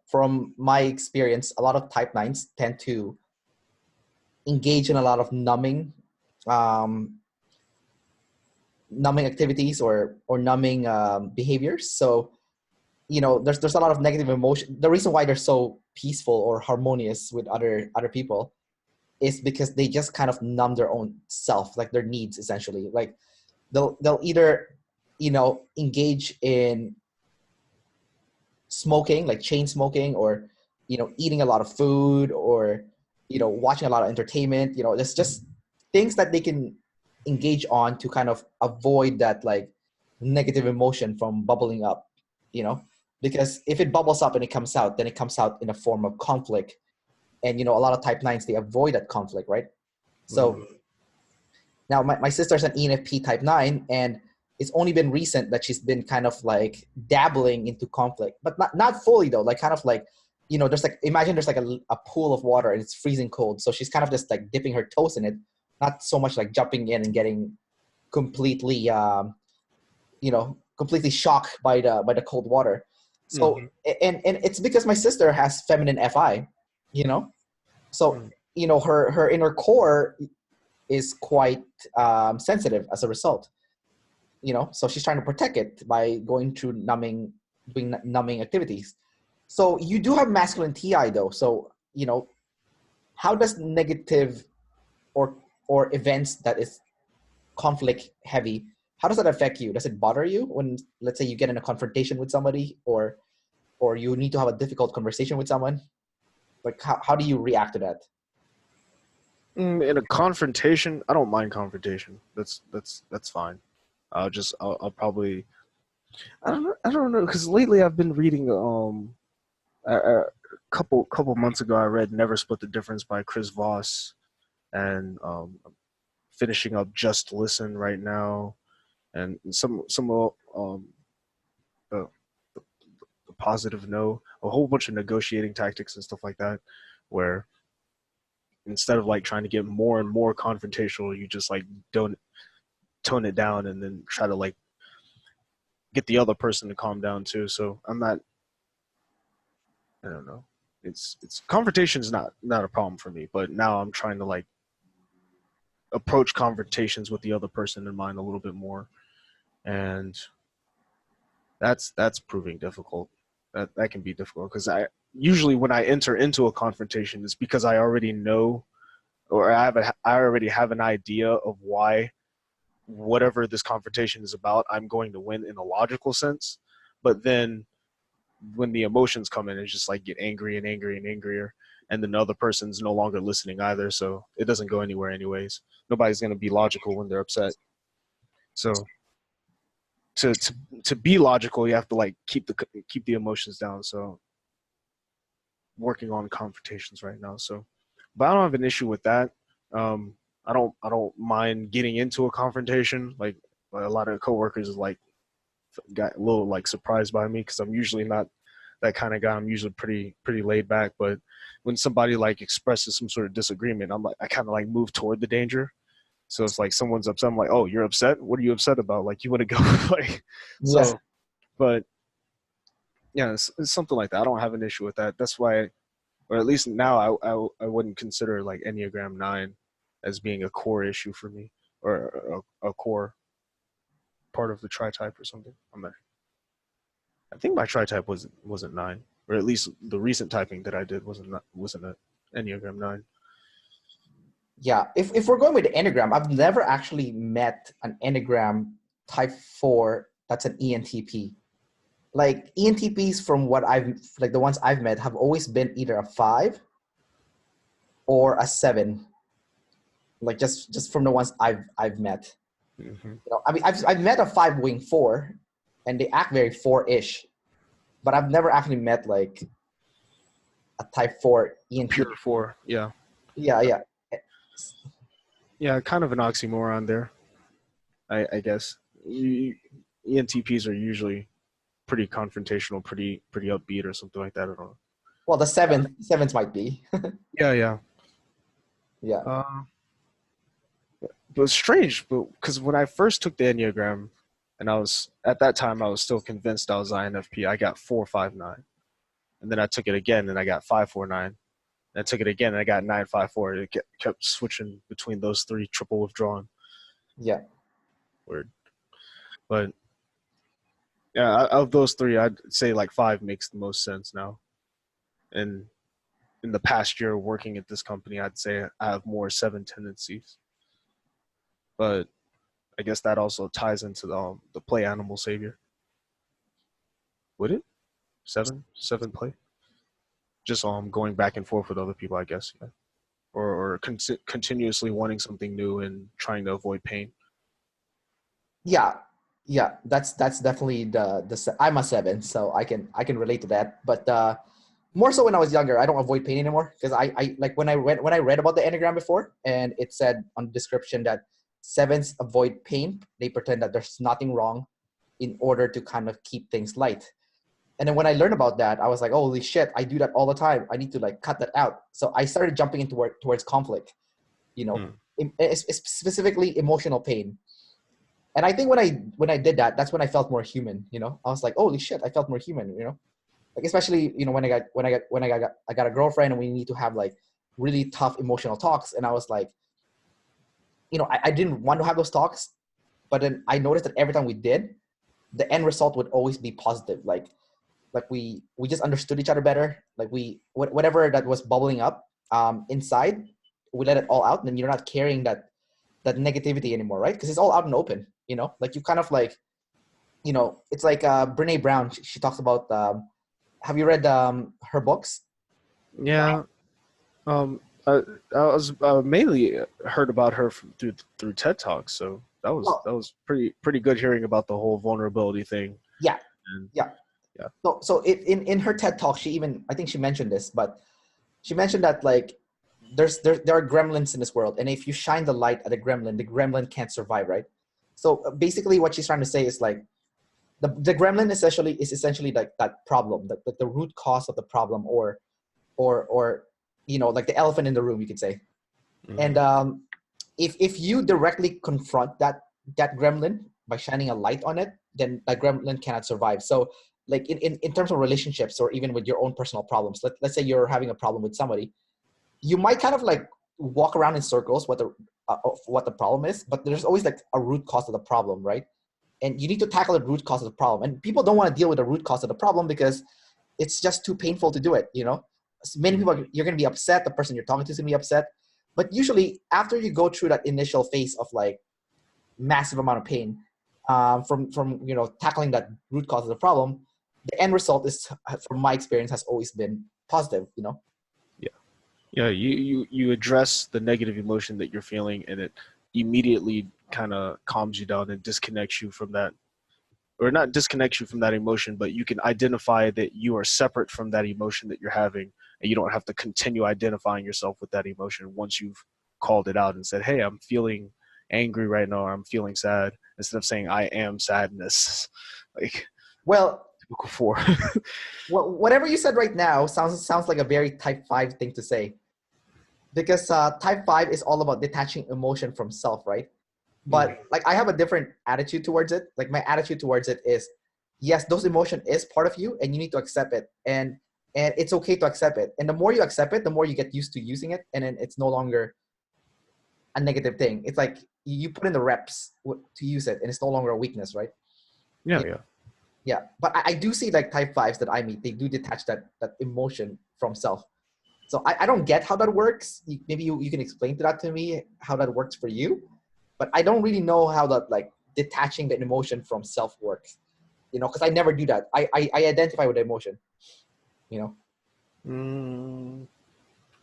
from my experience, a lot of type 9s tend to engage in a lot of um, numbing activities or numbing behaviors. So, you know, there's a lot of negative emotion. The reason why they're so peaceful or harmonious with other people is because they just kind of numb their own self, like their needs essentially. Like they'll either, you know, engage in smoking, like chain smoking, or, you know, eating a lot of food, or, you know, watching a lot of entertainment. You know, there's just things that they can engage on to kind of avoid that like negative emotion from bubbling up, you know, because if it bubbles up and it comes out, then it comes out in a form of conflict. And, you know, a lot of type 9s, they avoid that conflict, right? So now my sister's an ENFP type 9, and it's only been recent that she's been kind of like dabbling into conflict, but not fully though. Like kind of like, you know, there's like, imagine there's like a pool of water and it's freezing cold. So she's kind of just like dipping her toes in it, not so much like jumping in and getting completely, you know, completely shocked by the cold water. So, Mm-hmm. and it's because my sister has feminine FI, you know, so, you know, her inner core is quite sensitive as a result, you know, so she's trying to protect it by going through doing numbing activities. So you do have masculine TI though. So, you know, how does negative or events that is conflict heavy, how does that affect you? Does it bother you when, let's say, you get in a confrontation with somebody, or or you need to have a difficult conversation with someone? Like how do you react to that? In a confrontation, I don't mind confrontation. That's fine. I'll probably I don't know because lately I've been reading a couple months ago I read Never Split the Difference by Chris Voss, and finishing up Just Listen right now, and some the, the positive no, a whole bunch of negotiating tactics and stuff like that, where instead of like trying to get more and more confrontational, you just like don't tone it down and then try to like get the other person to calm down too. So I'm not, I don't know. It's confrontation is not a problem for me, but now I'm trying to like approach confrontations with the other person in mind a little bit more, and that's proving difficult. That can be difficult because I usually when I enter into a confrontation, it's because I already know, or I already have an idea of why whatever this confrontation is about, I'm going to win in a logical sense. But then when the emotions come in, it's just like get angry and angry and angrier. And then the other person's no longer listening either. So it doesn't go anywhere anyways. Nobody's going to be logical when they're upset. So to be logical, you have to like keep the emotions down. So working on confrontations right now. So, but I don't have an issue with that. I don't mind getting into a confrontation. Like a lot of coworkers like got a little like surprised by me because I'm usually not that kind of guy. I'm usually pretty laid back. But when somebody like expresses some sort of disagreement, I'm like I kind of like move toward the danger. So it's like someone's upset. I'm like, oh, you're upset? What are you upset about? Like you want to go like Yeah. so. But yeah, it's something like that. I don't have an issue with that. That's why, or at least now, I wouldn't consider like Enneagram 9 as being a core issue for me or a core part of the tri-type or something. I think my tri-type wasn't 9, or at least the recent typing that I did wasn't an Enneagram 9. Yeah, if we're going with the Enneagram, I've never actually met an Enneagram type 4 that's an ENTP. Like ENTPs from what I've like the ones I've met have always been either a 5 or a 7. Like just from the ones I've met. Mm-hmm. You know, I mean I've met a 5 wing 4 and they act very 4-ish, but I've never actually met like a type 4 ENTP. Pure 4, yeah. Yeah, yeah. Yeah, kind of an oxymoron there, I guess. ENTPs are usually pretty confrontational, pretty upbeat or something like that. I don't know. Well, the sevens might be. Yeah, yeah. Yeah. But it's strange, but because when I first took the Enneagram, and I was at that time I was still convinced I was INFP. I got 459, and then I took it again and I got 549. And I took it again and I got 954. It kept switching between those three, triple withdrawn. Yeah. Weird, but yeah, of those three, I'd say like 5 makes the most sense now. And in the past year working at this company, I'd say I have more 7 tendencies. But I guess that also ties into the play animal savior. Would it? Seven play? Just going back and forth with other people, I guess. Yeah. Or continuously wanting something new and trying to avoid pain. Yeah. Yeah. That's definitely I'm a 7, so I can relate to that. But more so when I was younger, I don't avoid pain anymore because I like when I read about the Enneagram before, and it said on the description that 7s avoid pain. They pretend that there's nothing wrong in order to kind of keep things light. And then when I learned about that, I was like, holy shit, I do that all the time. I need to like cut that out. So I started jumping into work towards conflict, you know, specifically emotional pain. And I think when I did that, that's when I felt more human, you know. I was like, holy shit, I felt more human, you know. Like especially, you know, I got a girlfriend and we need to have like really tough emotional talks. And I was like, you know, I didn't want to have those talks, but then I noticed that every time we did, the end result would always be positive. Like we just understood each other better. Like whatever that was bubbling up inside, we let it all out, and then you're not carrying that negativity anymore, right? Because it's all out and open, you know. Like you kind of like, you know, it's like Brene Brown. She talks about Have you read her books? Yeah. Um, I was mainly heard about her through TED Talks, so Well, that was pretty good hearing about the whole vulnerability thing. yeah, And yeah. yeah. So in her TED talk, she even, I think she mentioned this, but she mentioned that like there are gremlins in this world, and if you shine the light at the gremlin can't survive, right? So basically, what she's trying to say is like the gremlin essentially like that problem, the root cause of the problem, or like the elephant in the room, you could say. And Hmm. if you directly confront that gremlin by shining a light on it, then that gremlin cannot survive. So like in terms of relationships, or even with your own personal problems, let's say you're having a problem with somebody, you might kind of like walk around in circles of what the problem is, but there's always like a root cause of the problem, right? And you need to tackle the root cause of the problem. And people don't want to deal with the root cause of the problem because it's just too painful to do it. Many people, you're going to be upset, the person you're talking to is going to be upset, but usually after you go through that initial phase of like massive amount of pain, from tackling that root cause of the problem, the end result is, from my experience, has always been positive. Yeah. Yeah. You address the negative emotion that you're feeling, and it immediately kind of calms you down and disconnects you from that, or not disconnects you from that emotion, but you can identify that you are separate from that emotion that you're having, and you don't have to continue identifying yourself with that emotion once you've called it out and said, "Hey, I'm feeling angry right now, or I'm feeling sad," instead of saying, "I am sadness," like Well, typical four. whatever you said right now sounds like a very type 5 thing to say, because type 5 is all about detaching emotion from self, right? Mm. But like I have a different attitude towards it. Like my attitude towards it is, yes, those emotion is part of you and you need to accept it, and it's okay to accept it. And the more you accept it, the more you get used to using it, and then it's no longer a negative thing. It's like you put in the reps to use it, and it's no longer a weakness, right? Yeah, Yeah. yeah. Yeah, but I do see like type 5s that I meet, they do detach that emotion from self. So I don't get how that works. Maybe you can explain to that to me, how that works for you. But I don't really know how that like detaching the emotion from self works. Because I never do that. I identify with the emotion. You know. Mm,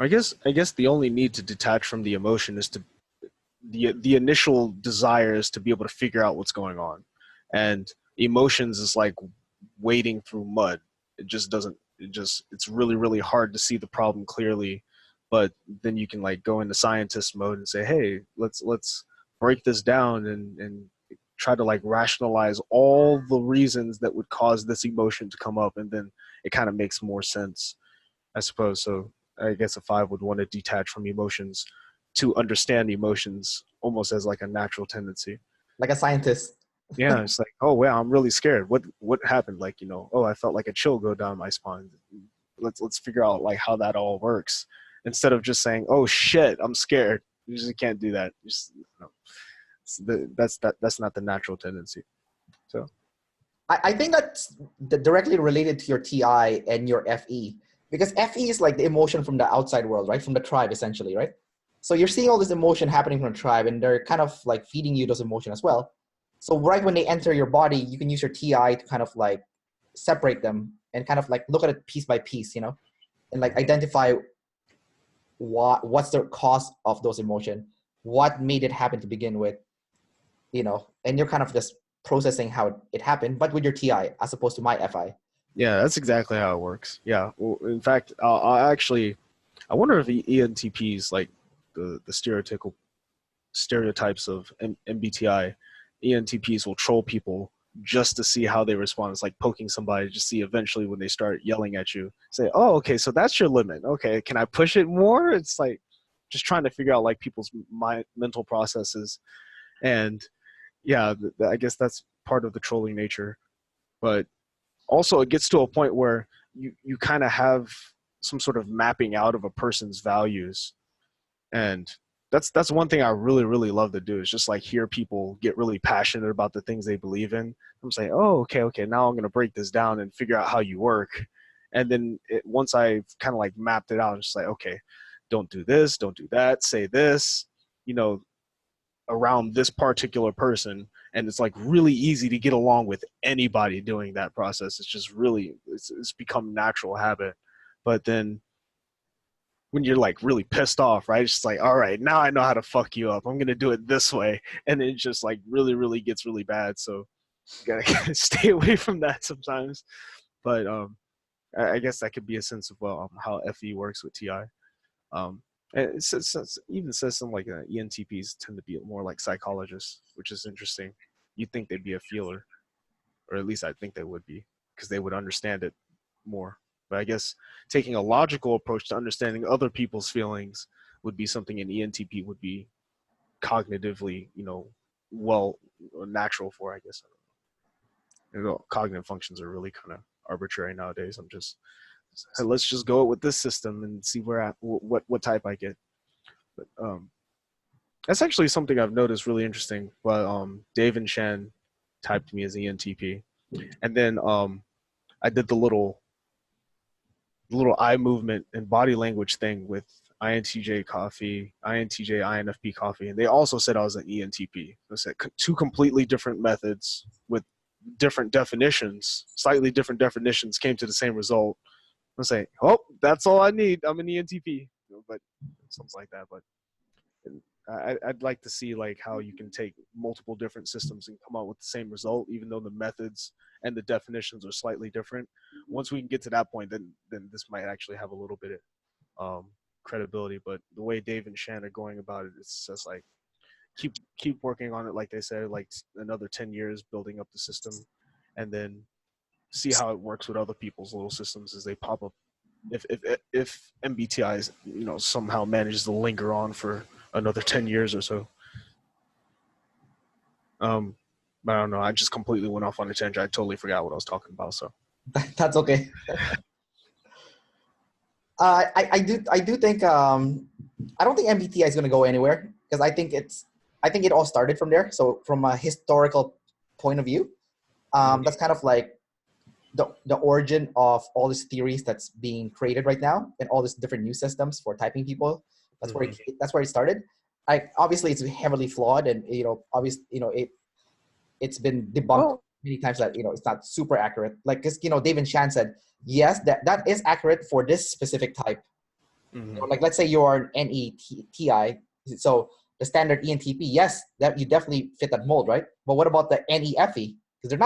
I guess the only need to detach from the emotion is to the initial desire is to be able to figure out what's going on, and emotions is like wading through mud. It just doesn't. It's really hard to see the problem clearly, but then you can like go into scientist mode and say, hey, let's break this down and try to like rationalize all the reasons that would cause this emotion to come up, and then it kind of makes more sense, I suppose. So I guess a five would want to detach from emotions to understand emotions almost as like a natural tendency. Like a scientist. Yeah, it's like, oh wow, I'm really scared. What happened? Like, oh, I felt like a chill go down my spine. Let's figure out like how that all works, instead of just saying, oh shit, I'm scared. You just can't do that. That's not the natural tendency. So I think that's directly related to your TI and your FE, because FE is like the emotion from the outside world, right? From the tribe, essentially, right? So you're seeing all this emotion happening from the tribe, and they're kind of like feeding you those emotions as well. So right when they enter your body, you can use your TI to kind of like separate them and kind of like look at it piece by piece, and like identify what's the cause of those emotion, what made it happen to begin with, and you're kind of just processing how it happened, but with your TI as opposed to my FI. yeah, that's exactly how it works. Yeah. Well, in fact, I actually I wonder if ENTPs, like the stereotypes of MBTI, ENTPs will troll people just to see how they respond. It's like poking somebody, just see eventually when they start yelling at you, say, "Oh, okay, so that's your limit. Okay, can I push it more?" It's like just trying to figure out like people's mental processes, and yeah, I guess that's part of the trolling nature. But also, it gets to a point where you kind of have some sort of mapping out of a person's values, and that's one thing I really love to do, is just like hear people get really passionate about the things they believe in. I'm saying, oh, okay, now I'm going to break this down and figure out how you work. And then once I've kind of like mapped it out, it's just like, okay, don't do this, don't do that, say this, you know around this particular person, and it's like really easy to get along with anybody doing that process. It's just really it's become natural habit. But then when you're like really pissed off, right? It's just like, all right, now I know how to fuck you up. I'm gonna do it this way, and it just like really gets really bad. So you gotta stay away from that sometimes. But I guess that could be a sense of how FE works with TI. Um, and even says some like ENTPs tend to be more like psychologists, which is interesting. You'd think they'd be a feeler, or at least I think they would be, because they would understand it more. But I guess taking a logical approach to understanding other people's feelings would be something an ENTP would be cognitively, well, natural for, I guess. Cognitive functions are really kind of arbitrary nowadays. I'm just, hey, let's just go with this system and see what type I get. But that's actually something I've noticed really interesting. But Dave and Shan typed me as ENTP, and then I did the little eye movement and body language thing with INTJ coffee, INTJ, INFP coffee, and they also said I was an ENTP. I said two completely different methods with different definitions, slightly different definitions, came to the same result. I say, oh, that's all I need. I'm an ENTP, but something like that. But I'd like to see like how you can take multiple different systems and come out with the same result, even though the methods and the definitions are slightly different. Once we can get to that point, then this might actually have a little bit of credibility. But the way Dave and Shan are going about it, it's just like keep working on it, like they said, like another 10 years building up the system, and then see how it works with other people's little systems as they pop up. If MBTI somehow manages to linger on for another 10 years or so. I don't know. I just completely went off on a tangent. I totally forgot what I was talking about. So That's okay. I do think I don't think MBTI is going to go anywhere, because I think it all started from there. So from a historical point of view, that's kind of like the origin of all these theories that's being created right now, and all these different new systems for typing people. That's where it started. Obviously it's heavily flawed, and obviously it's been debunked many times that it's not super accurate. Like, because David Shan said, yes, that is accurate for this specific type. Like, let's say you are an NETI, so the standard ENTP, yes, that you definitely fit that mold, right? But what about the NEFE? Because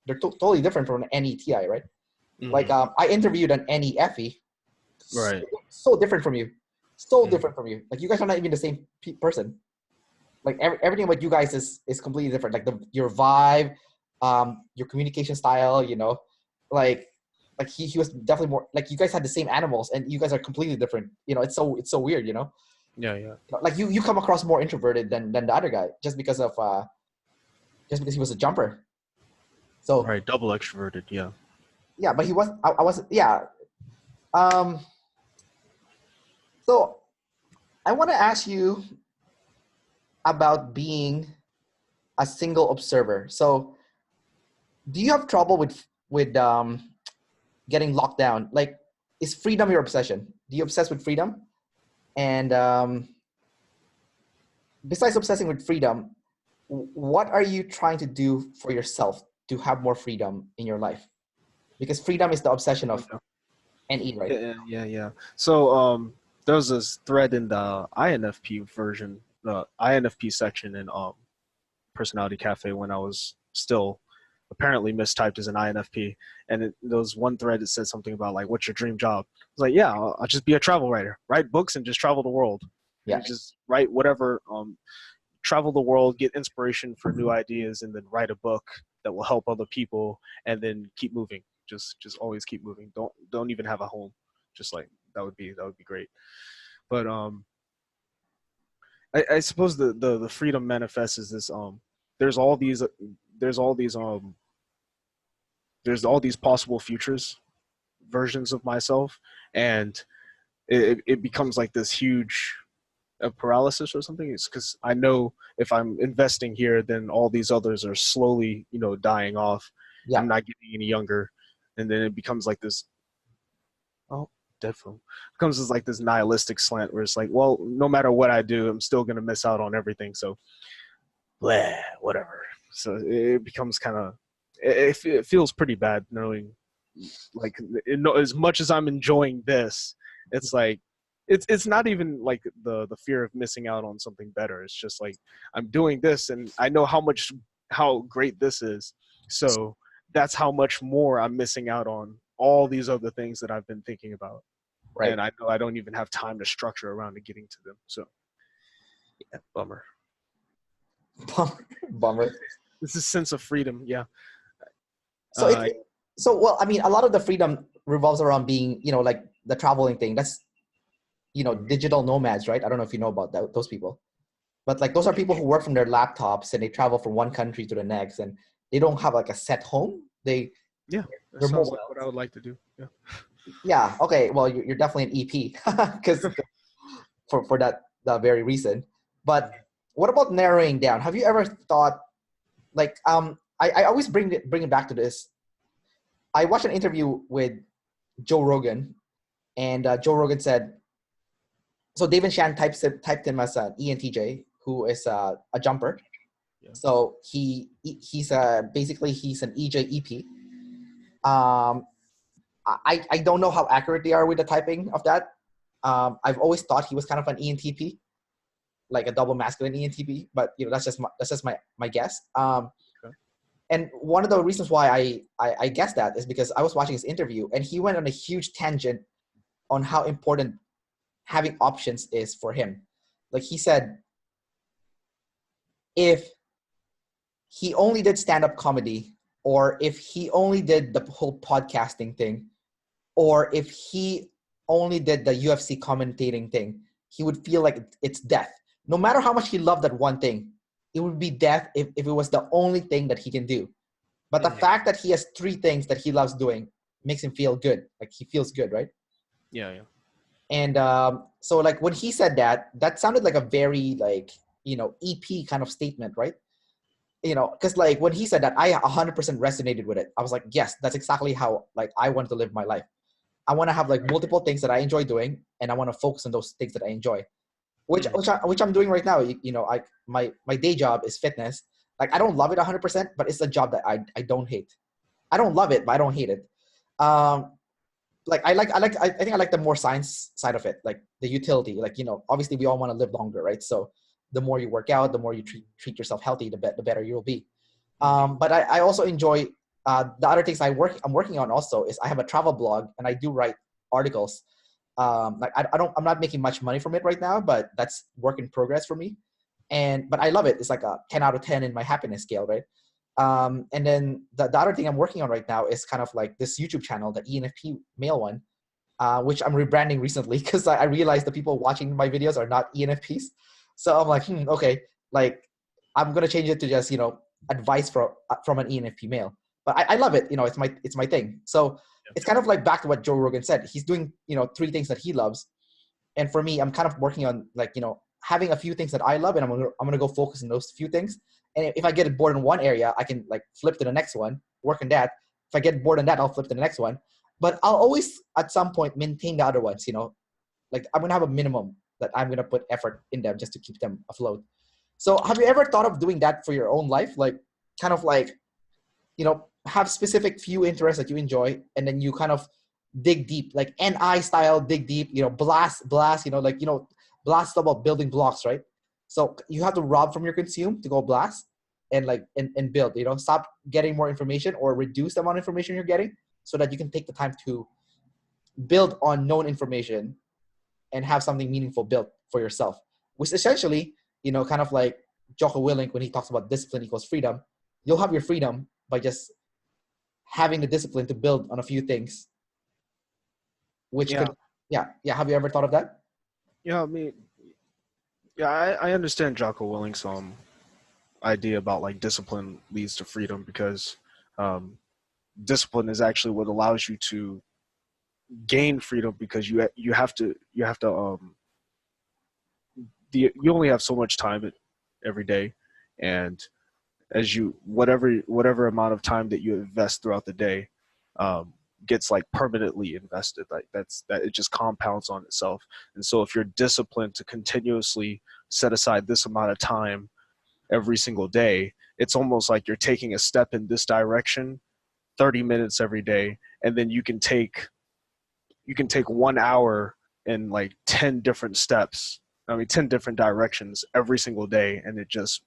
they're totally different from an NETI, right? Like, I interviewed an NEFE, right. so different from you, different from you. Like, you guys are not even the same person. Like, everything about you guys is completely different. Like, your vibe, your communication style, like he was definitely more like, you guys had the same animals and you guys are completely different. It's so weird. Yeah. Like, you come across more introverted than the other guy, just because he was a jumper. So right, double extroverted. yeah, but he was I was yeah. Um. So I want to ask you about being a single observer. So do you have trouble with getting locked down? Like, is freedom your obsession? Do you obsess with freedom? And besides obsessing with freedom, what are you trying to do for yourself to have more freedom in your life? Because freedom is the obsession of NE, right? Yeah. So there was this thread in the INFP version, the INFP section in Personality Cafe, when I was still apparently mistyped as an INFP, and there was one thread that said something about like, what's your dream job? I was like, yeah, I'll just be a travel writer, write books and just travel the world. Yeah. And just write whatever, travel the world, get inspiration for new ideas, and then write a book that will help other people, and then keep moving. Just always keep moving. Don't even have a home. Just like that would be great. But I suppose the freedom manifests as this there's all these there's all these there's all these possible futures versions of myself, and it becomes like this huge paralysis or something. It's because I know if I'm investing here, then all these others are slowly dying off. Yeah. I'm not getting any younger, and then it becomes like this dead phone. It becomes as like this nihilistic slant where it's like, well, no matter what I do, I'm still gonna miss out on everything. So blah, whatever. So it becomes kind of, it feels pretty bad knowing, like, as much as I'm enjoying this, it's like, it's not even like the fear of missing out on something better. It's just like, I'm doing this and I know how great this is. So that's how much more I'm missing out on all these other things that I've been thinking about. Right. And I know I don't even have time to structure around to getting to them. So yeah, bummer. Bummer. This is sense of freedom. Yeah. So well, I mean, a lot of the freedom revolves around being, like the traveling thing. That's, digital nomads, right? I don't know if you know about those people, but like those are people who work from their laptops and they travel from one country to the next, and they don't have like a set home. Yeah, that They're sounds mobile. like what I would like to do. Yeah. Yeah. Okay. Well, you're definitely an EP because for that very reason. But what about narrowing down? Have you ever thought, like, I always bring it back to this. I watched an interview with Joe Rogan, and Joe Rogan said, so David Shan typed him as an ENTJ, who is a jumper. Yeah. So he's basically he's an EJEP. I don't know how accurate they are with the typing of that. I've always thought he was kind of an ENTP, like a double masculine ENTP, but that's just my guess. Okay. And one of the reasons why I guessed that is because I was watching his interview and he went on a huge tangent on how important having options is for him. Like he said, if he only did stand-up comedy, or if he only did the whole podcasting thing, or if he only did the UFC commentating thing, he would feel like it's death. No matter how much he loved that one thing, it would be death if it was the only thing that he can do. But the fact that he has 3 things that he loves doing makes him feel good. Like he feels good, right? Yeah. And so like when he said that sounded like a very like, EP kind of statement, right? Because like when he said that, I 100% resonated with it. I was like, yes, that's exactly how like I want to live my life. I want to have like multiple things that I enjoy doing, and I want to focus on those things that I enjoy, which I'm doing right now. My day job is fitness. Like I don't love it 100%, but it's a job that I don't hate. I don't love it, but I don't hate it. Like I think I like the more science side of it, like the utility. Like obviously we all want to live longer, right? So the more you work out, the more you treat yourself healthy, the better you'll be. But I also enjoy the other things I'm working on. Also, is I have a travel blog and I do write articles. Like I'm not making much money from it right now, but that's work in progress for me. But I love it. It's like a 10 out of 10 in my happiness scale, right? And then the other thing I'm working on right now is kind of like this YouTube channel, the ENFP male one, which I'm rebranding recently because I realized the people watching my videos are not ENFPs. So I'm like, okay, like I'm gonna change it to just advice from an ENFP male. But I love it. It's my thing. So it's kind of like back to what Joe Rogan said. He's doing 3 things that he loves, and for me, I'm kind of working on like having a few things that I love, and I'm gonna go focus on those few things. And if I get bored in one area, I can like flip to the next one, work on that. If I get bored in that, I'll flip to the next one. But I'll always at some point maintain the other ones. Like I'm gonna have a minimum that I'm gonna put effort in them just to keep them afloat. So have you ever thought of doing that for your own life? Like kind of like, have specific few interests that you enjoy, and then you kind of dig deep, like NI style, dig deep, blast, blast about building blocks, right? So you have to rob from your consume to go blast and like, and build, stop getting more information or reduce the amount of information you're getting so that you can take the time to build on known information and have something meaningful built for yourself, which essentially, kind of like Jocko Willink, when he talks about discipline equals freedom, you'll have your freedom by just having the discipline to build on a few things, which could, yeah. Have you ever thought of that? Yeah, I mean, yeah, I understand Jocko Willink's idea about like discipline leads to freedom, because discipline is actually what allows you to gain freedom, because you have to you only have so much time every day, and as you whatever amount of time that you invest throughout the day gets like permanently invested, like that it just compounds on itself. And so if you're disciplined to continuously set aside this amount of time every single day, it's almost like you're taking a step in this direction 30 minutes every day, and then you can take 1 hour in like 10 different steps. I mean, 10 different directions every single day, and it just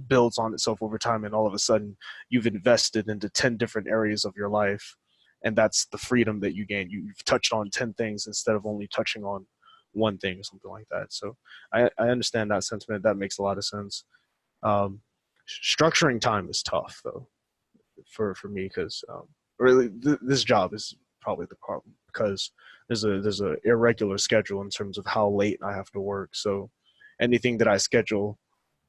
builds on itself over time. And all of a sudden, you've invested into 10 different areas of your life, and that's the freedom that you gain. You've touched on 10 things instead of only touching on one thing or something like that. So I understand that sentiment. That makes a lot of sense. Structuring time is tough though for me, because really this job is probably the problem, because there's a irregular schedule in terms of how late I have to work. So anything that I schedule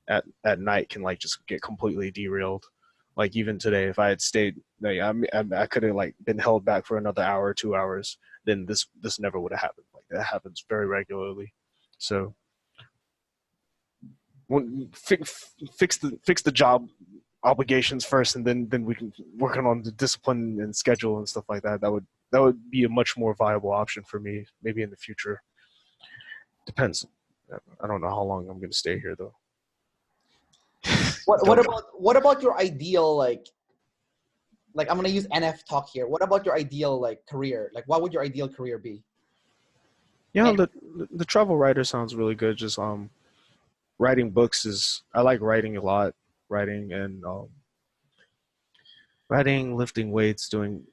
at night can like just get completely derailed. Like even today, if I had stayed, like, I could have like been held back for another hour, 2 hours. Then this never would have happened. Like that happens very regularly. So fix the job obligations first, and then we can work on the discipline and schedule and stuff like that. That would be a much more viable option for me, maybe in the future. Depends. I don't know how long I'm going to stay here though. What about your ideal, like I'm gonna use NF talk here. What about your ideal like career? Like what would your ideal career be? Yeah, the travel writer sounds really good. Just writing books is, I like writing a lot. Writing and lifting weights, doing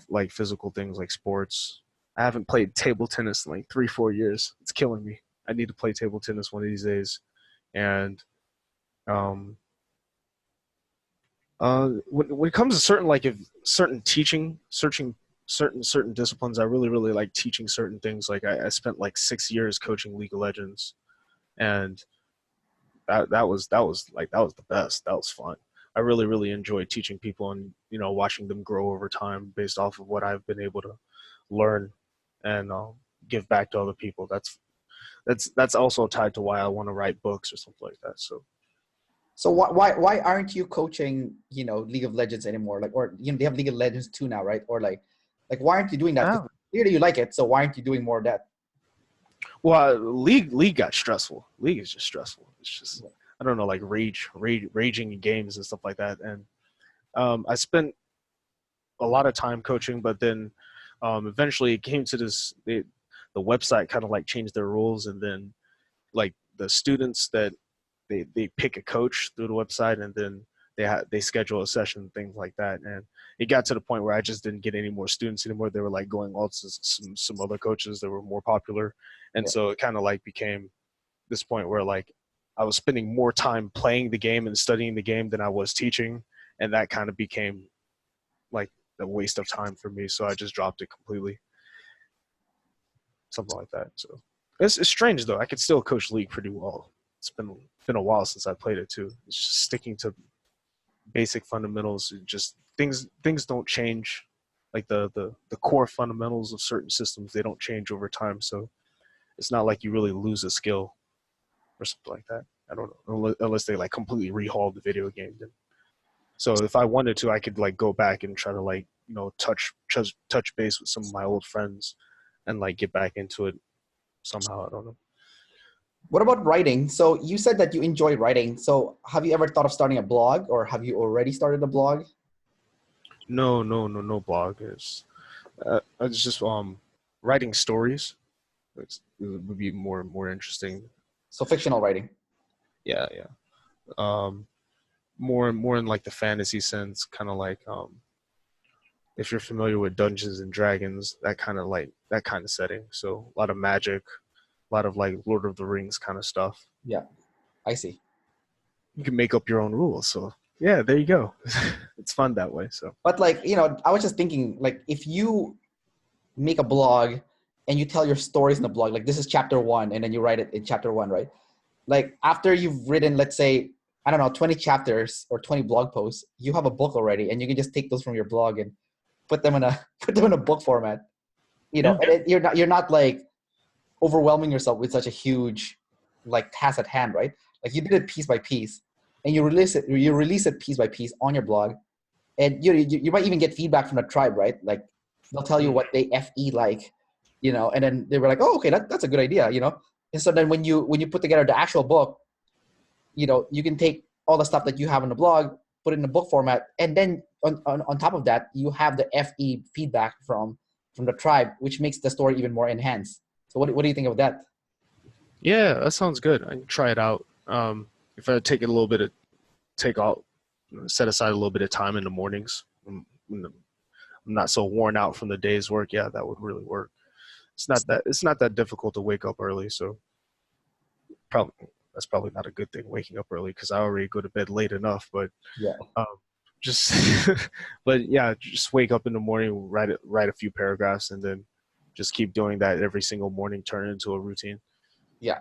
like physical things like sports. I haven't played table tennis in like 3-4 years. It's killing me. I need to play table tennis one of these days. And when it comes to certain teaching, certain disciplines, I really like teaching certain things. Like I spent like 6 years coaching League of Legends, and that was the best. That was fun. I really enjoyed teaching people and watching them grow over time based off of what I've been able to learn and give back to other people. That's also tied to why I want to write books or something like that. So why aren't you coaching League of Legends anymore? Like, or they have League of Legends 2 now, right? Or like why aren't you doing that? 'Cause clearly you like it, so why aren't you doing more of that? Well, League got stressful. League is just stressful. It's just, I don't know, like raging in games and stuff like that. And I spent a lot of time coaching, but then eventually it came to this. The website kind of like changed their rules, and then like the students that they pick a coach through the website, and then they schedule a session, things like that. And it got to the point where I just didn't get any more students anymore. They were like going on to some other coaches that were more popular. And so it kind of like became this point where like I was spending more time playing the game and studying the game than I was teaching. And that kind of became like a waste of time for me. So I just dropped it completely. Something like that. So it's strange though. I could still coach League pretty well. It's been a while since I played it too. It's just sticking to basic fundamentals. Just things don't change. Like the core fundamentals of certain systems, they don't change over time. So it's not like you really lose a skill or something like that. I don't know, unless they like completely rehaul the video game. Then. So if I wanted to, I could like go back and try to like touch base with some of my old friends and like get back into it somehow. I don't know. What about writing? So you said that you enjoy writing. So have you ever thought of starting a blog, or have you already started a blog? No blog. It's just writing stories. It would be more interesting. So fictional writing. Yeah. More in like the fantasy sense, kind of like if you're familiar with Dungeons and Dragons, that kind of setting. So a lot of magic, a lot of like Lord of the Rings kind of stuff. Yeah, I see. You can make up your own rules. So yeah, there you go. It's fun that way. So. But like I was just thinking, like if you make a blog and you tell your stories in the blog, like this is chapter 1, and then you write it in chapter 1, right? Like after you've written, let's say, I don't know, 20 chapters or 20 blog posts, you have a book already, and you can just take those from your blog and put them in a book format. And you're not like overwhelming yourself with such a huge like task at hand, right? Like you did it piece by piece, and you release it piece by piece on your blog, and you might even get feedback from the tribe, right? Like they'll tell you what they FE like, and then they were like, oh, okay, that's a good idea, And so then when you put together the actual book, you can take all the stuff that you have on the blog, put it in a book format, and then on top of that, you have the FE feedback from the tribe, which makes the story even more enhanced. So what do you think of that? Yeah, that sounds good. I can try it out. If I take it a little bit of take out, set aside a little bit of time in the mornings when I'm not so worn out from the day's work. Yeah, that would really work. It's not that difficult to wake up early, so probably that's probably not a good thing waking up early because I already go to bed late enough. But Yeah. um, just but yeah, just wake up in the morning, write a few paragraphs, and then just keep doing that every single morning. Turn it into a routine. Yeah.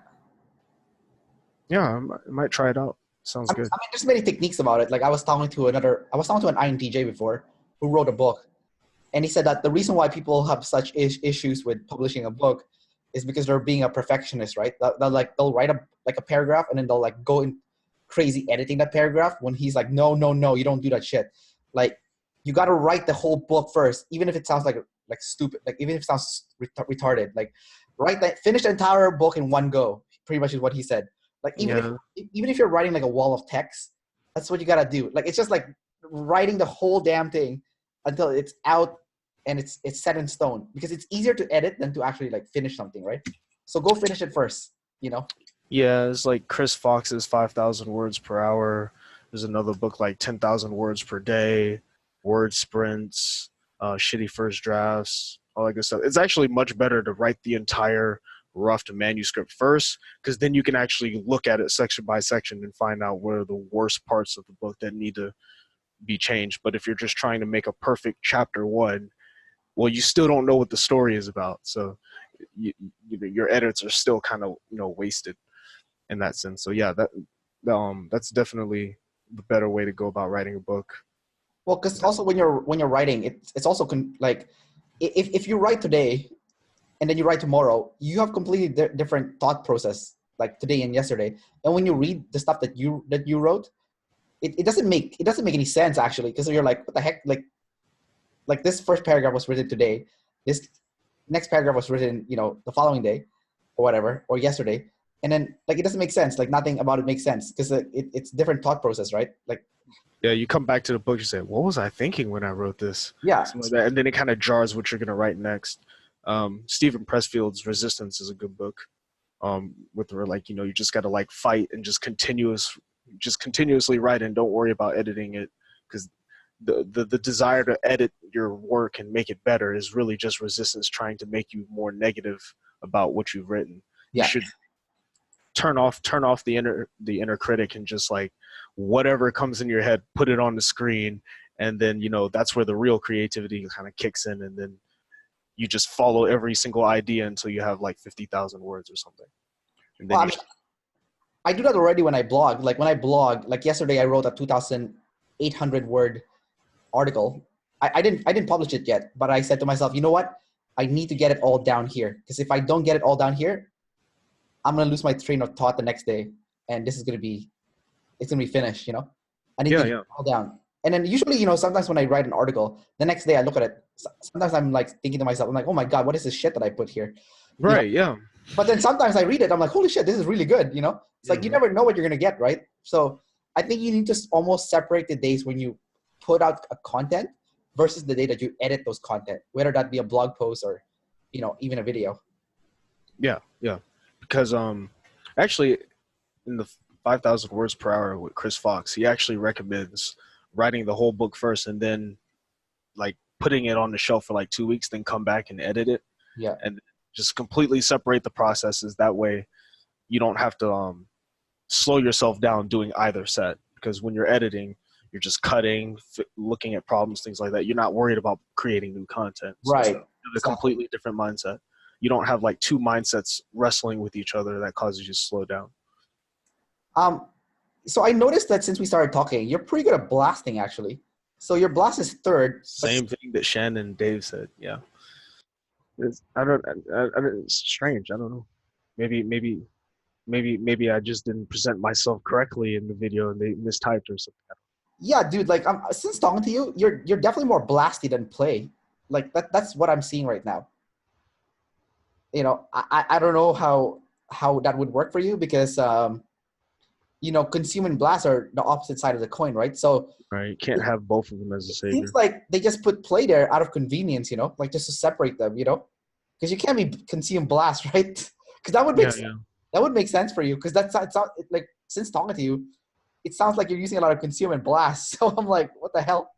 Yeah, I might try it out. Sounds good. I mean, there's many techniques about it. Like I was talking to an INTJ before who wrote a book, and he said that the reason why people have such issues with publishing a book is because they're being a perfectionist, right? They'll write a paragraph and then they'll like go in crazy editing that paragraph when he's like, no, no, no, you don't do that shit. Like you got to write the whole book first, even if it sounds like stupid, like even if it sounds retarded. Like finish the entire book in one go. Pretty much is what he said. Like even if you're writing like a wall of text, that's what you gotta do. Like it's just like writing the whole damn thing until it's out and it's set in stone, because it's easier to edit than to actually like finish something, right? So go finish it first, you know? Yeah, it's like Chris Fox's 5,000 words per hour. There's another book like 10,000 words per day, word sprints, shitty first drafts, all that good stuff. It's actually much better to write the entire roughed manuscript first, because then you can actually look at it section by section and find out what are the worst parts of the book that need to be changed. But if you're just trying to make a perfect chapter one, well, you still don't know what the story is about. So your edits are still kind of wasted in that sense. So yeah, that's definitely the better way to go about writing a book. Well, because also when you're writing, it's also like if you write today and then you write tomorrow, you have completely different thought process, like today and yesterday. And when you read the stuff that you wrote, it doesn't make any sense actually, because you're like, what the heck? Like this first paragraph was written today, this next paragraph was written, the following day, or whatever, or yesterday, and then like it doesn't make sense. Like nothing about it makes sense because it's different thought process, right? Like Yeah, you come back to the book, you say, what was I thinking when I wrote this? yeah, Something like that. And then it kind of jars what you're going to write next. Stephen Pressfield's Resistance is a good book. With where like, you just got to like fight and just continuously write and don't worry about editing it, because the desire to edit your work and make it better is really just resistance trying to make you more negative about what you've written. You yeah. should turn off the inner critic and just like whatever comes in your head, put it on the screen, and then that's where the real creativity kind of kicks in, and then you just follow every single idea until you have like 50,000 words or something. And then Well, I do that already when I blog. Like when I blog, like yesterday I wrote a 2,800 word article. I didn't publish it yet, but I said to myself, you know what? I need to get it all down here, because if I don't get it all down here, I'm gonna lose my train of thought the next day, and it's gonna be finished. I need to get it all down. And then usually, sometimes when I write an article, the next day I look at it. Sometimes I'm like thinking to myself, I'm like, oh my god, what is this shit that I put here? right, yeah. But then sometimes I read it, I'm like, holy shit, this is really good. It's like you never know what you're gonna get, right? So I think you need to almost separate the days when you put out a content versus the day that you edit those content, whether that be a blog post or, even a video. Yeah, because actually in the 5,000 words per hour with Chris Fox, he actually recommends writing the whole book first and then like putting it on the shelf for like 2 weeks, then come back and edit it. Yeah. And just completely separate the processes. That way you don't have to slow yourself down doing either set, because when you're editing, you're just cutting, looking at problems, things like that. You're not worried about creating new content. So Right. It's a completely different mindset. You don't have like two mindsets wrestling with each other that causes you to slow down. So I noticed that since we started talking, you're pretty good at blasting, actually. So your blast is third. Same thing that Shannon and Dave said. Yeah. It's strange. I don't know. Maybe I just didn't present myself correctly in the video and they mistyped or something. Yeah, dude. Like, since talking to you, you're definitely more blasty than play. Like that's what I'm seeing right now. I don't know how that would work for you, because consume and blast are the opposite side of the coin, right? So Right. You can't have both of them as a it seems savior. like they just put play there out of convenience, like just to separate them, because you can't be consume blast, right? Because Yeah, yeah. that would make sense for you, because like, since talking to you, it sounds like you're using a lot of consume and blast. So I'm like, what the hell?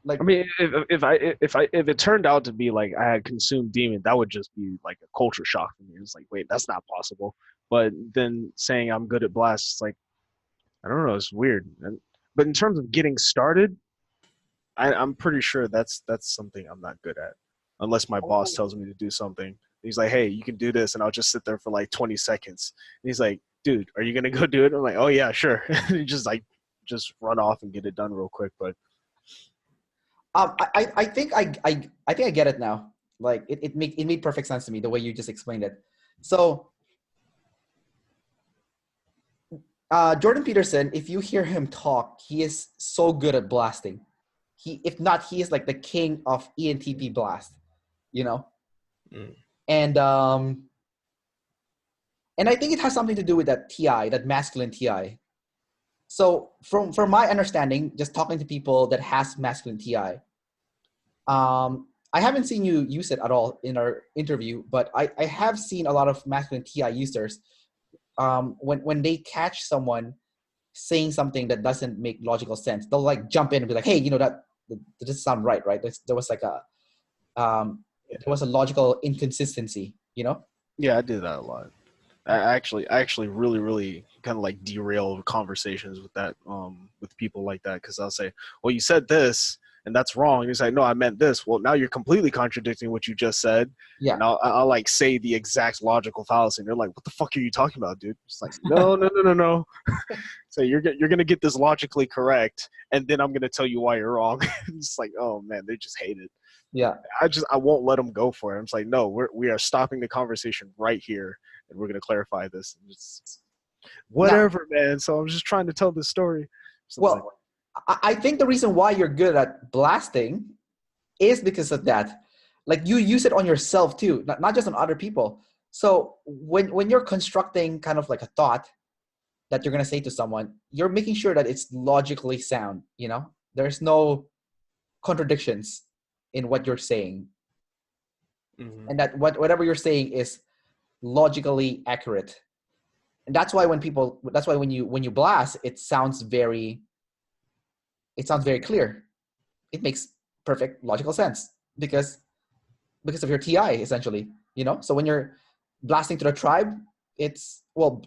I Like, mean, if it turned out to be like I had consumed demon, that would just be like a culture shock for me. It's like, wait, that's not possible. But then saying I'm good at blast, it's like I don't know, it's weird. But in terms of getting started, I'm pretty sure that's something I'm not good at, unless my boss oh, tells me to do something. He's like, hey, you can do this, and I'll just sit there for like 20 seconds. And he's like, dude, are you gonna go do it? I'm like, oh yeah, sure. You just run off and get it done real quick. But I think I get it now. Like, it made perfect sense to me the way you just explained it. So, Jordan Peterson, if you hear him talk, he is so good at blasting. If not, he is like the king of ENTP blast, you know? mm, And I think it has something to do with that TI, that masculine TI. So from my understanding, just talking to people that has masculine TI, I haven't seen you use it at all in our interview, but I have seen a lot of masculine TI users, when they catch someone saying something that doesn't make logical sense, they'll like jump in and be like, hey, that doesn't sound right? There was like yeah, there was a logical inconsistency. yeah, I do that a lot. I actually really, really kind of like derail conversations with that, with people like that, because I'll say, well, you said this and that's wrong. And you say, no, I meant this. Well, now you're completely contradicting what you just said. Yeah. And I'll like say the exact logical fallacy. And they're like, what the fuck are you talking about, dude? It's like, no, no, no, no, no. So you're going to get this logically correct. And then I'm going to tell you why you're wrong. It's like, oh man, they just hate it. Yeah. I won't let them go for it. I'm just like, no, we are stopping the conversation right here, and we're gonna clarify this. And it's Now, whatever, man. So I'm just trying to tell this story. So it's like, well, I think the reason why you're good at blasting is because of that. Like, you use it on yourself too, not just on other people. So when you're constructing kind of like a thought that you're gonna say to someone, you're making sure that it's logically sound. There's no contradictions in what you're saying, mm-hmm. and that whatever you're saying is logically accurate. And that's why when you blast, it sounds very clear. It makes perfect logical sense because of your TI, essentially. So when you're blasting to the tribe,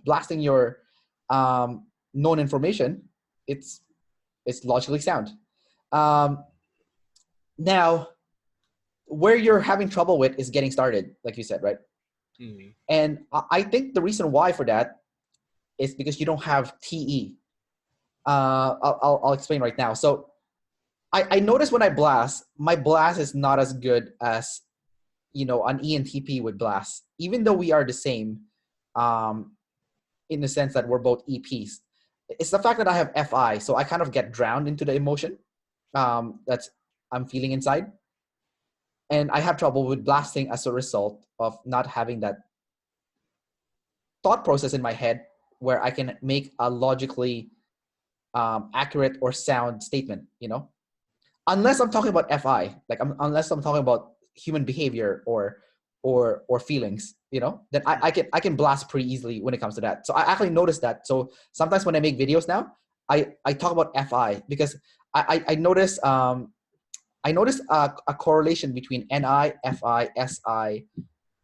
blasting your known information. It's logically sound. um, Now, where you're having trouble with is getting started, like you said, right? Mm-hmm. And I think the reason why for that is because you don't have TE. I'll explain right now. So I notice when I blast, my blast is not as good as an ENTP would blast, even though we are the same, um, in the sense that we're both EPs. It's the fact that I have FI, so I kind of get drowned into the emotion that's I'm feeling inside, and I have trouble with blasting as a result of not having that thought process in my head where I can make a logically accurate or sound statement. Unless I'm talking about FI, like unless I'm talking about human behavior or feelings, then I can blast pretty easily when it comes to that. So I actually noticed that. So sometimes when I make videos now, I talk about FI because I notice a correlation between NI, FI, SI,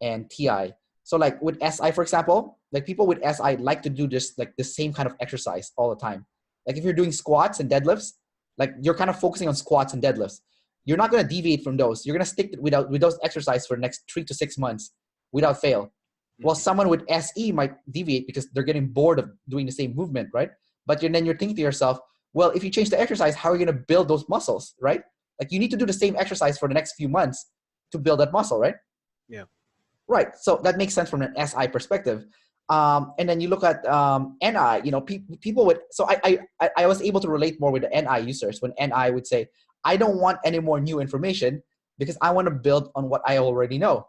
and TI. So like with SI, for example, like people with SI like to do just like the same kind of exercise all the time. Like if you're doing squats and deadlifts, like you're kind of focusing on squats and deadlifts. You're not going to deviate from those. You're going to stick with those exercises for the next 3 to 6 months without fail. While someone with SE might deviate because they're getting bored of doing the same movement, right? But then you're thinking to yourself, well, if you change the exercise, how are you going to build those muscles, right? Like you need to do the same exercise for the next few months to build that muscle, right? Yeah. Right. So that makes sense from an SI perspective. And then you look at NI, people with, so I was able to relate more with the NI users when NI would say, I don't want any more new information because I want to build on what I already know,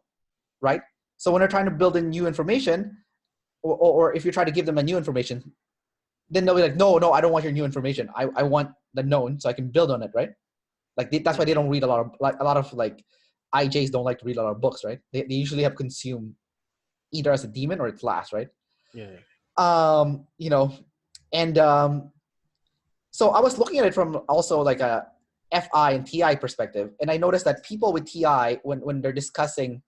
right? So when they're trying to build in new information, or if you try to give them a new information, then they'll be like, no, I don't want your new information. I want the known so I can build on it, right? Like that's why they don't read a lot of like IJs don't like to read a lot of books, right? They usually have consumed either as a demon or it's last, right? Yeah. You know, and so I was looking at it from also like a FI and TI perspective, and I noticed that people with TI, when they're discussing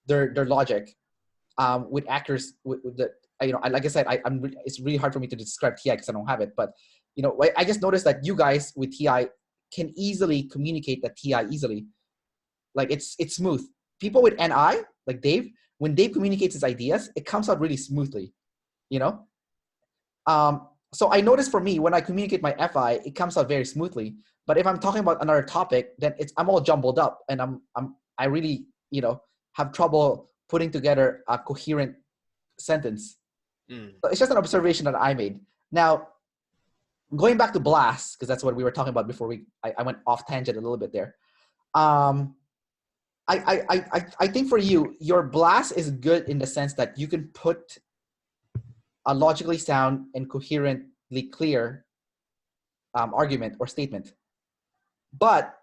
their logic, with actors, with the, like I said, it's really hard for me to describe TI because I don't have it, but I just noticed that you guys with TI can easily communicate that TI easily. Like it's smooth. People with NI, like Dave, when Dave communicates his ideas, it comes out really smoothly, you know? So I noticed for me, when I communicate my FI, it comes out very smoothly. But if I'm talking about another topic, then I'm all jumbled up, and I really, have trouble putting together a coherent sentence. So it's just an observation that I made. Now, going back to blast, because that's what we were talking about before I went off tangent a little bit there. I think for you, your blast is good in the sense that you can put a logically sound and coherently clear argument or statement, but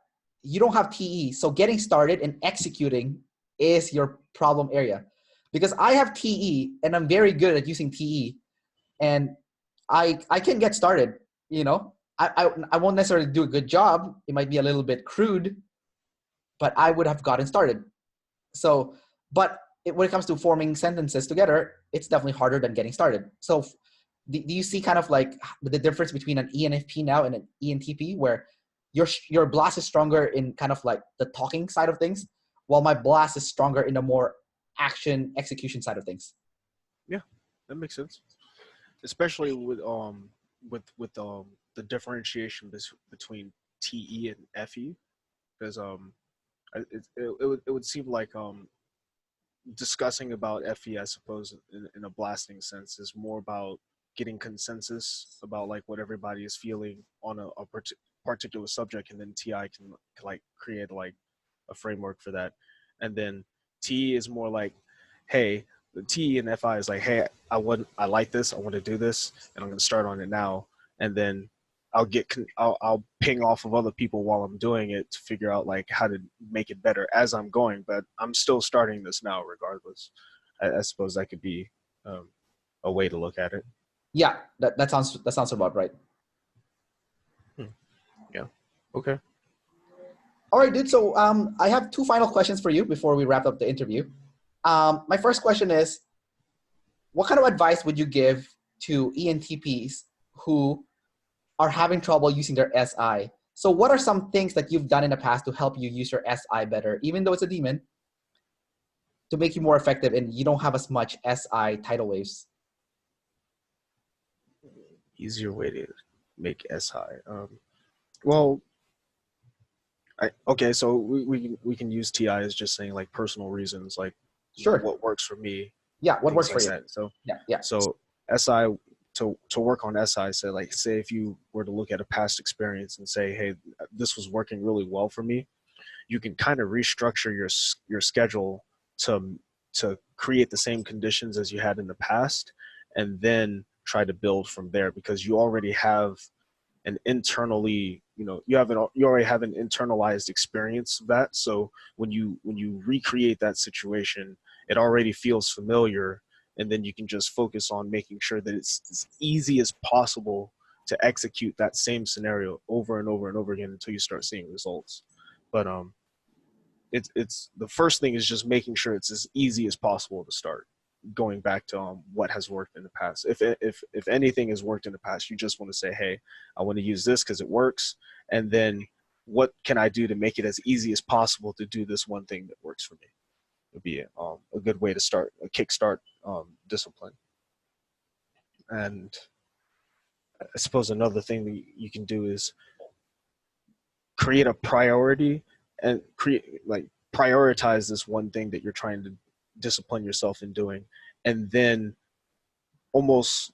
you don't have TE. So getting started and executing is your problem area, because I have TE and I'm very good at using TE, and I can get started. I won't necessarily do a good job. It might be a little bit crude, but I would have gotten started. So, but when it comes to forming sentences together, it's definitely harder than getting started. So do you see kind of like the difference between an ENFP now and an ENTP, where your blast is stronger in kind of like the talking side of things, while my blast is stronger in the more action execution side of things? Yeah, that makes sense. Especially with the differentiation between TE and FE, because it would seem like discussing about FE, I suppose, in a blasting sense, is more about getting consensus about like what everybody is feeling on a particular subject, and then TI can like create like a framework for that, and then T is more like, hey, the T and FI is like, hey, I like this, I want to do this, and I'm going to start on it now, and then I'll ping off of other people while I'm doing it to figure out like how to make it better as I'm going, but I'm still starting this now regardless. I suppose that could be a way to look at it. Yeah, that sounds about right. Yeah. Okay. All right, dude. So I have two final questions for you before we wrap up the interview. My first question is, what kind of advice would you give to ENTPs who are having trouble using their SI? So what are some things that you've done in the past to help you use your SI better, even though it's a demon, to make you more effective and you don't have as much SI tidal waves? Easier way to make SI. Well, okay, so we can use TI as just saying like personal reasons, like Sure. what works for me, Yeah, what works things for like you? that. So Yeah. so SI, to work on SI, so like say if you were to look at a past experience and say, hey, this was working really well for me, you can kind of restructure your schedule to create the same conditions as you had in the past, and then try to build from there, because you already have an internally, you already have an internalized experience of that. So when you recreate that situation, it already feels familiar, and then you can just focus on making sure that it's as easy as possible to execute that same scenario over and over and over again until you start seeing results. But it's the first thing is just making sure it's as easy as possible to start, going back to what has worked in the past. If anything has worked in the past, you just want to say, hey, I want to use this because it works, and then what can I do to make it as easy as possible to do this one thing that works for me? Would be a good way to start a kickstart discipline. And I suppose another thing that you can do is create a priority, and prioritize this one thing that you're trying to discipline yourself in doing, and then almost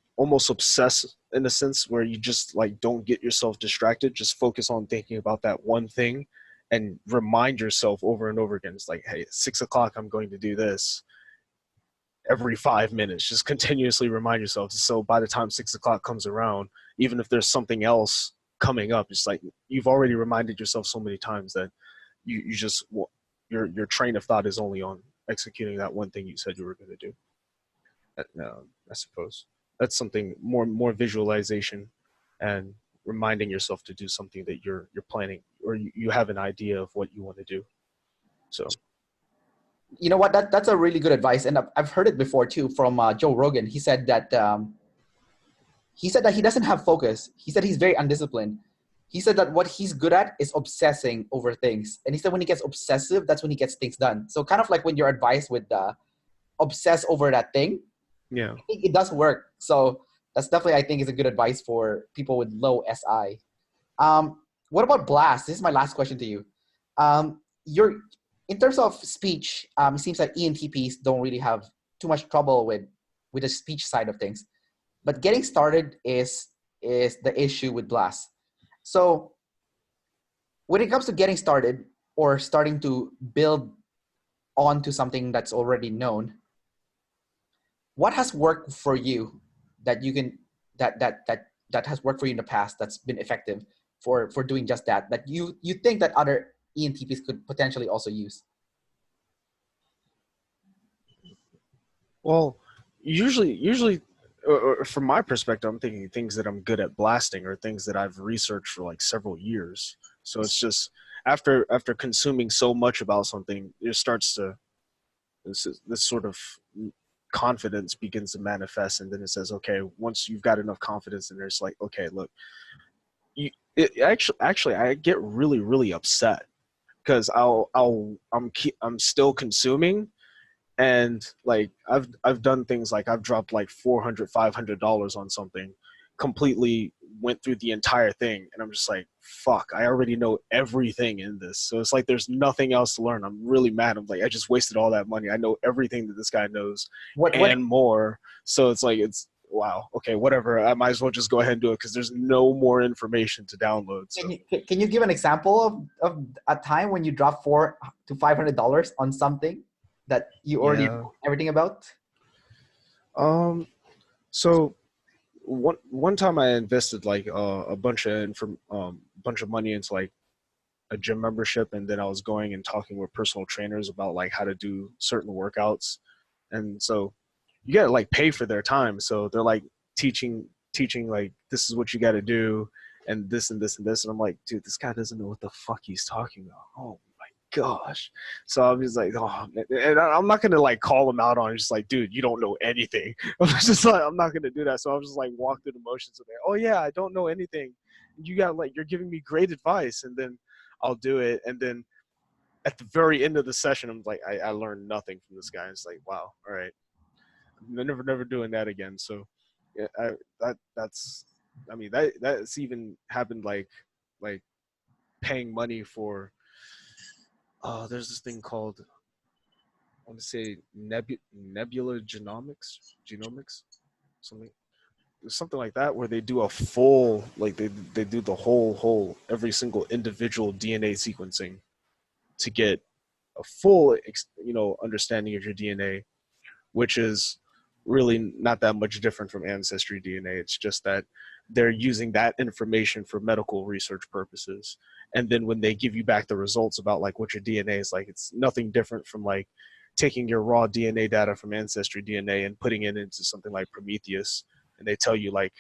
obsess in a sense, where you just like don't get yourself distracted, just focus on thinking about that one thing and remind yourself over and over again. It's like, hey, at 6 o'clock I'm going to do this, every 5 minutes. Just continuously remind yourself. So by the time 6 o'clock comes around, even if there's something else coming up, it's like you've already reminded yourself so many times that you just your train of thought is only on executing that one thing you said you were going to do. I suppose that's something more visualization and reminding yourself to do something that you're planning, or you have an idea of what you want to do. So You know what? That's a really good advice, and I've heard it before too from Joe Rogan. He said that he doesn't have focus. He said he's very undisciplined. He said that what he's good at is obsessing over things, and he said when he gets obsessive, that's when he gets things done. So kind of like when your advice with obsess over that thing, yeah. I think it does work. So that's definitely, I think, is a good advice for people with low SI. What about blast? This is my last question to you. You're in terms of speech. It seems like ENTPs don't really have too much trouble with the speech side of things, but getting started is the issue with blast. So when it comes to getting started or starting to build onto something that's already known, what has worked for you that you can that has worked for you in the past that's been effective for doing just that you think that other ENTPs could potentially also use? Well, usually, from my perspective, I'm thinking things that I'm good at blasting or things that I've researched for like several years. So it's just after consuming so much about something, it starts to this sort of confidence begins to manifest, and then it says, okay, once you've got enough confidence in there, it's like, okay, look, actually, I get really upset because I'm still consuming. And like I've done things like I've dropped like $400-$500 on something, completely went through the entire thing, and I'm just like, fuck, I already know everything in this. So it's like there's nothing else to learn. I'm really mad. I'm like, I just wasted all that money. I know everything that this guy knows What and more. So it's like, it's wow, okay, whatever. I might as well just go ahead and do it because there's no more information to download. So can you give an example of a time when you dropped $400 to $500 on something that you already yeah. know everything about? So one time I invested like a bunch of money into like a gym membership, and then I was going and talking with personal trainers about like how to do certain workouts, and so you gotta like pay for their time. So they're like teaching like this is what you got to do, and this and this and this, and I'm like, dude, this guy doesn't know what the fuck he's talking about. Oh my gosh. So I'm just like, oh, and I'm not gonna like call him out on it. Just like, dude, you don't know anything. I'm just like, I'm not gonna do that. So I was just like walk through the motions of it. Oh yeah, I don't know anything. You got like, you're giving me great advice, and then I'll do it, and then at the very end of the session, I'm like, I learned nothing from this guy. It's like, wow, all right, I'm never doing that again. So yeah, I mean, that's even happened like paying money for there's this thing called, I want to say nebula genomics, something like that, where they do a full, like they do the whole every single individual DNA sequencing to get a full understanding of your DNA, which is really not that much different from ancestry DNA. It's just that they're using that information for medical research purposes. And then when they give you back the results about like what your DNA is like, it's nothing different from like taking your raw DNA data from ancestry DNA and putting it into something like Prometheus. And they tell you like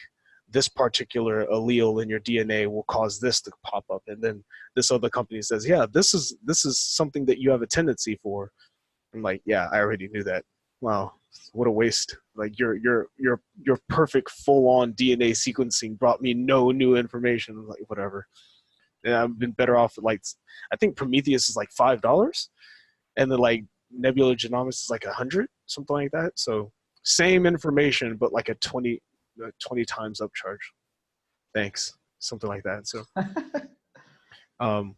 this particular allele in your DNA will cause this to pop up. And then this other company says, yeah, this is something that you have a tendency for. I'm like, yeah, I already knew that. Wow, what a waste. Like your perfect full-on DNA sequencing brought me no new information. I'm like, whatever. And I've been better off with like, I think Prometheus is like $5, and then like Nebula Genomics is like 100, something like that. So same information, but like a 20 times upcharge. Thanks, something like that. So um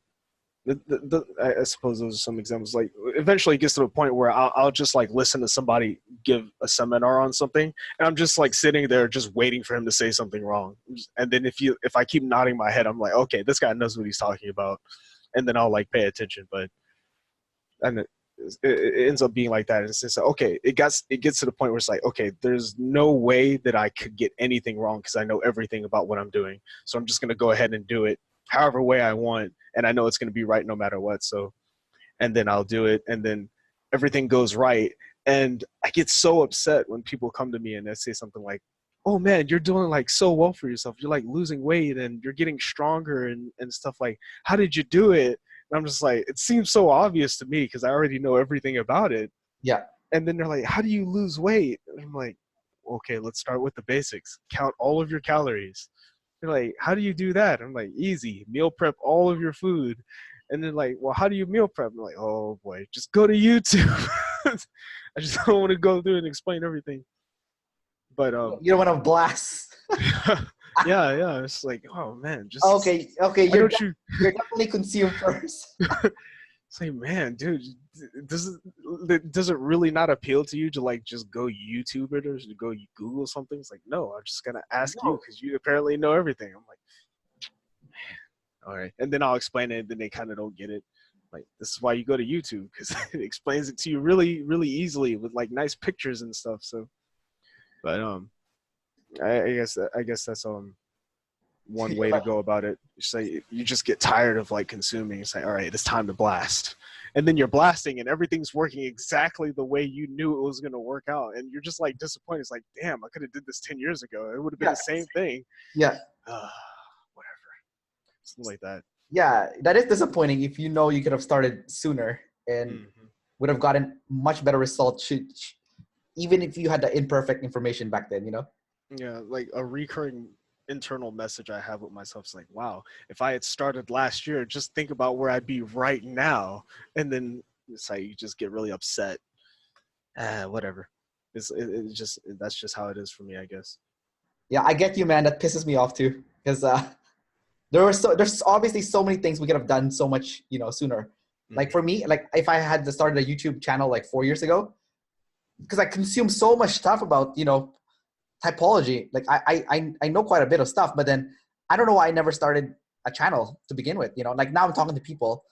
I suppose those are some examples. Like eventually it gets to a point where I'll just like listen to somebody give a seminar on something, and I'm just like sitting there just waiting for him to say something wrong. And then if I keep nodding my head, I'm like, okay, this guy knows what he's talking about, and then I'll like pay attention. But and it ends up being like that. It's just like, okay, it gets to the point where it's like, okay, there's no way that I could get anything wrong because I know everything about what I'm doing. So I'm just going to go ahead and do it however way I want. And I know it's going to be right no matter what. So, and then I'll do it. And then everything goes right. And I get so upset when people come to me and they say something like, oh man, you're doing like so well for yourself. You're like losing weight and you're getting stronger and stuff. Like, how did you do it? And I'm just like, it seems so obvious to me because I already know everything about it. Yeah. And then they're like, how do you lose weight? And I'm like, okay, let's start with the basics. Count all of your calories. They're like, how do you do that? I'm like, easy. Meal prep all of your food. And then like, well, how do you meal prep? I'm like, oh boy, just go to YouTube. I just don't want to go through and explain everything. But You don't want to blast. yeah. It's like, oh man, just Okay. why don't you You're definitely consume first. say, man, dude, does it really not appeal to you to like just go YouTube it or go Google something? It's like, no, I'm just gonna ask you because you apparently know everything. I'm like, all right, and then I'll explain it, and then they kind of don't get it. Like, this is why you go to YouTube because it explains it to you really, really easily with like nice pictures and stuff. So, but I guess that's one way to go about it. You say you just get tired of like consuming. You say, all right, it's time to blast, and then you're blasting, and everything's working exactly the way you knew it was going to work out, and you're just like disappointed. It's like, damn, I could have did this 10 years ago. It would have been the same thing. Yeah. Whatever, something like that. Yeah, that is disappointing. If you know you could have started sooner and would have gotten much better results, even if you had the imperfect information back then. Yeah, like a recurring internal message I have with myself is like, wow, if I had started last year, just think about where I'd be right now. And then it's like you just get really upset. Whatever. It's just that's just how it is for me, I guess. Yeah, I get you, man. That pisses me off too, because there's obviously so many things we could have done so much sooner. Like for me, like if I had started a YouTube channel like 4 years ago, because I consume so much stuff about typology. Like I know quite a bit of stuff, but then I don't know why I never started a channel to begin with. Like now I'm talking to people,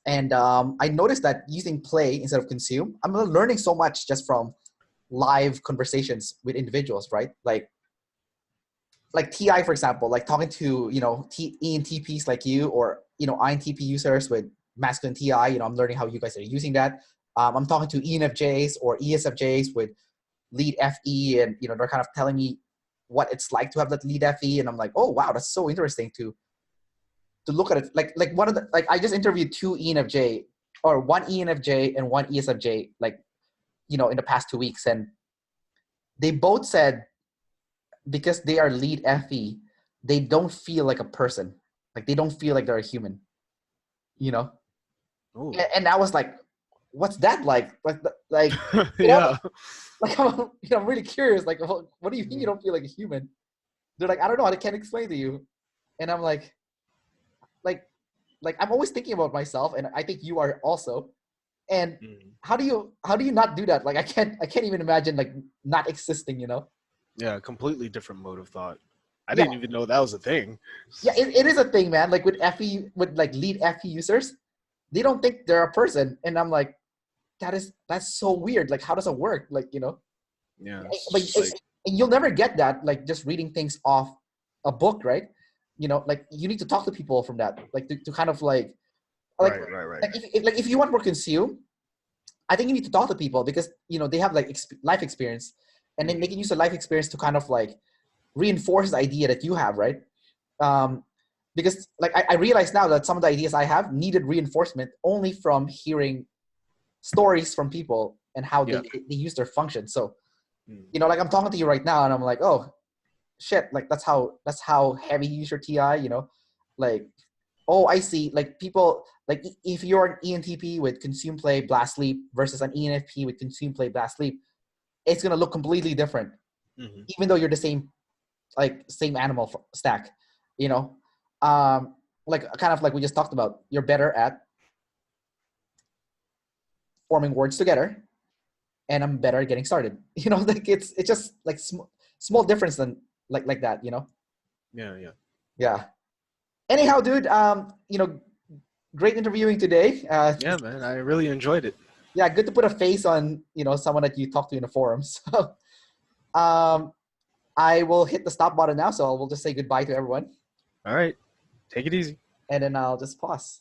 and I noticed that using play instead of consume, I'm learning so much just from live conversations with individuals, right? Like TI, for example, like talking to ENTPs like you, or INTP users with masculine TI. I'm learning how you guys are using that. I'm talking to ENFJs or ESFJs with lead FE, and they're kind of telling me what it's like to have that lead FE, and I'm like, oh wow, that's so interesting to look at it. Like one of the, like I just interviewed two ENFJ, or one ENFJ and one ESFJ, like in the past 2 weeks, and they both said because they are lead FE, they don't feel like a person, like they don't feel like they're a human, and I was like, what's that like Yeah. like I'm really curious. Like, what do you mean you don't feel like a human? They're like, I don't know. I can't explain to you. And I'm like I'm always thinking about myself, and I think you are also. And how do you not do that? Like, I can't even imagine like not existing. Yeah, completely different mode of thought. I didn't even know that was a thing. Yeah, it is a thing, man. Like with FE, with like lead FE users, they don't think they're a person, and I'm like, that's so weird. Like, how does it work? Like, Yeah, like, and you'll never get that like just reading things off a book, right? Like you need to talk to people from that, like to kind of like right. like if you want more consume, I think you need to talk to people, because they have like life experience, and then they can use the life experience to kind of like reinforce the idea that you have, right? Because like I realize now that some of the ideas I have needed reinforcement only from hearing stories from people and how they use their function. So like I'm talking to you right now, and I'm like, oh shit, like that's how heavy you use your TI, like, oh, I see. Like people, like if you're an ENTP with consume, play, blast, sleep versus an ENFP with consume, play, blast, sleep, it's gonna look completely different, even though you're the same animal stack, like kind of like we just talked about. You're better at forming words together, and I'm better at getting started. Like it's just like small difference than like that. Yeah. Yeah. Anyhow, dude, great interviewing today. Yeah, man, I really enjoyed it. Yeah, good to put a face on, someone that you talk to in the forums. um, I will hit the stop button now, so we'll just say goodbye to everyone, All right, take it easy. and then I'll just pause.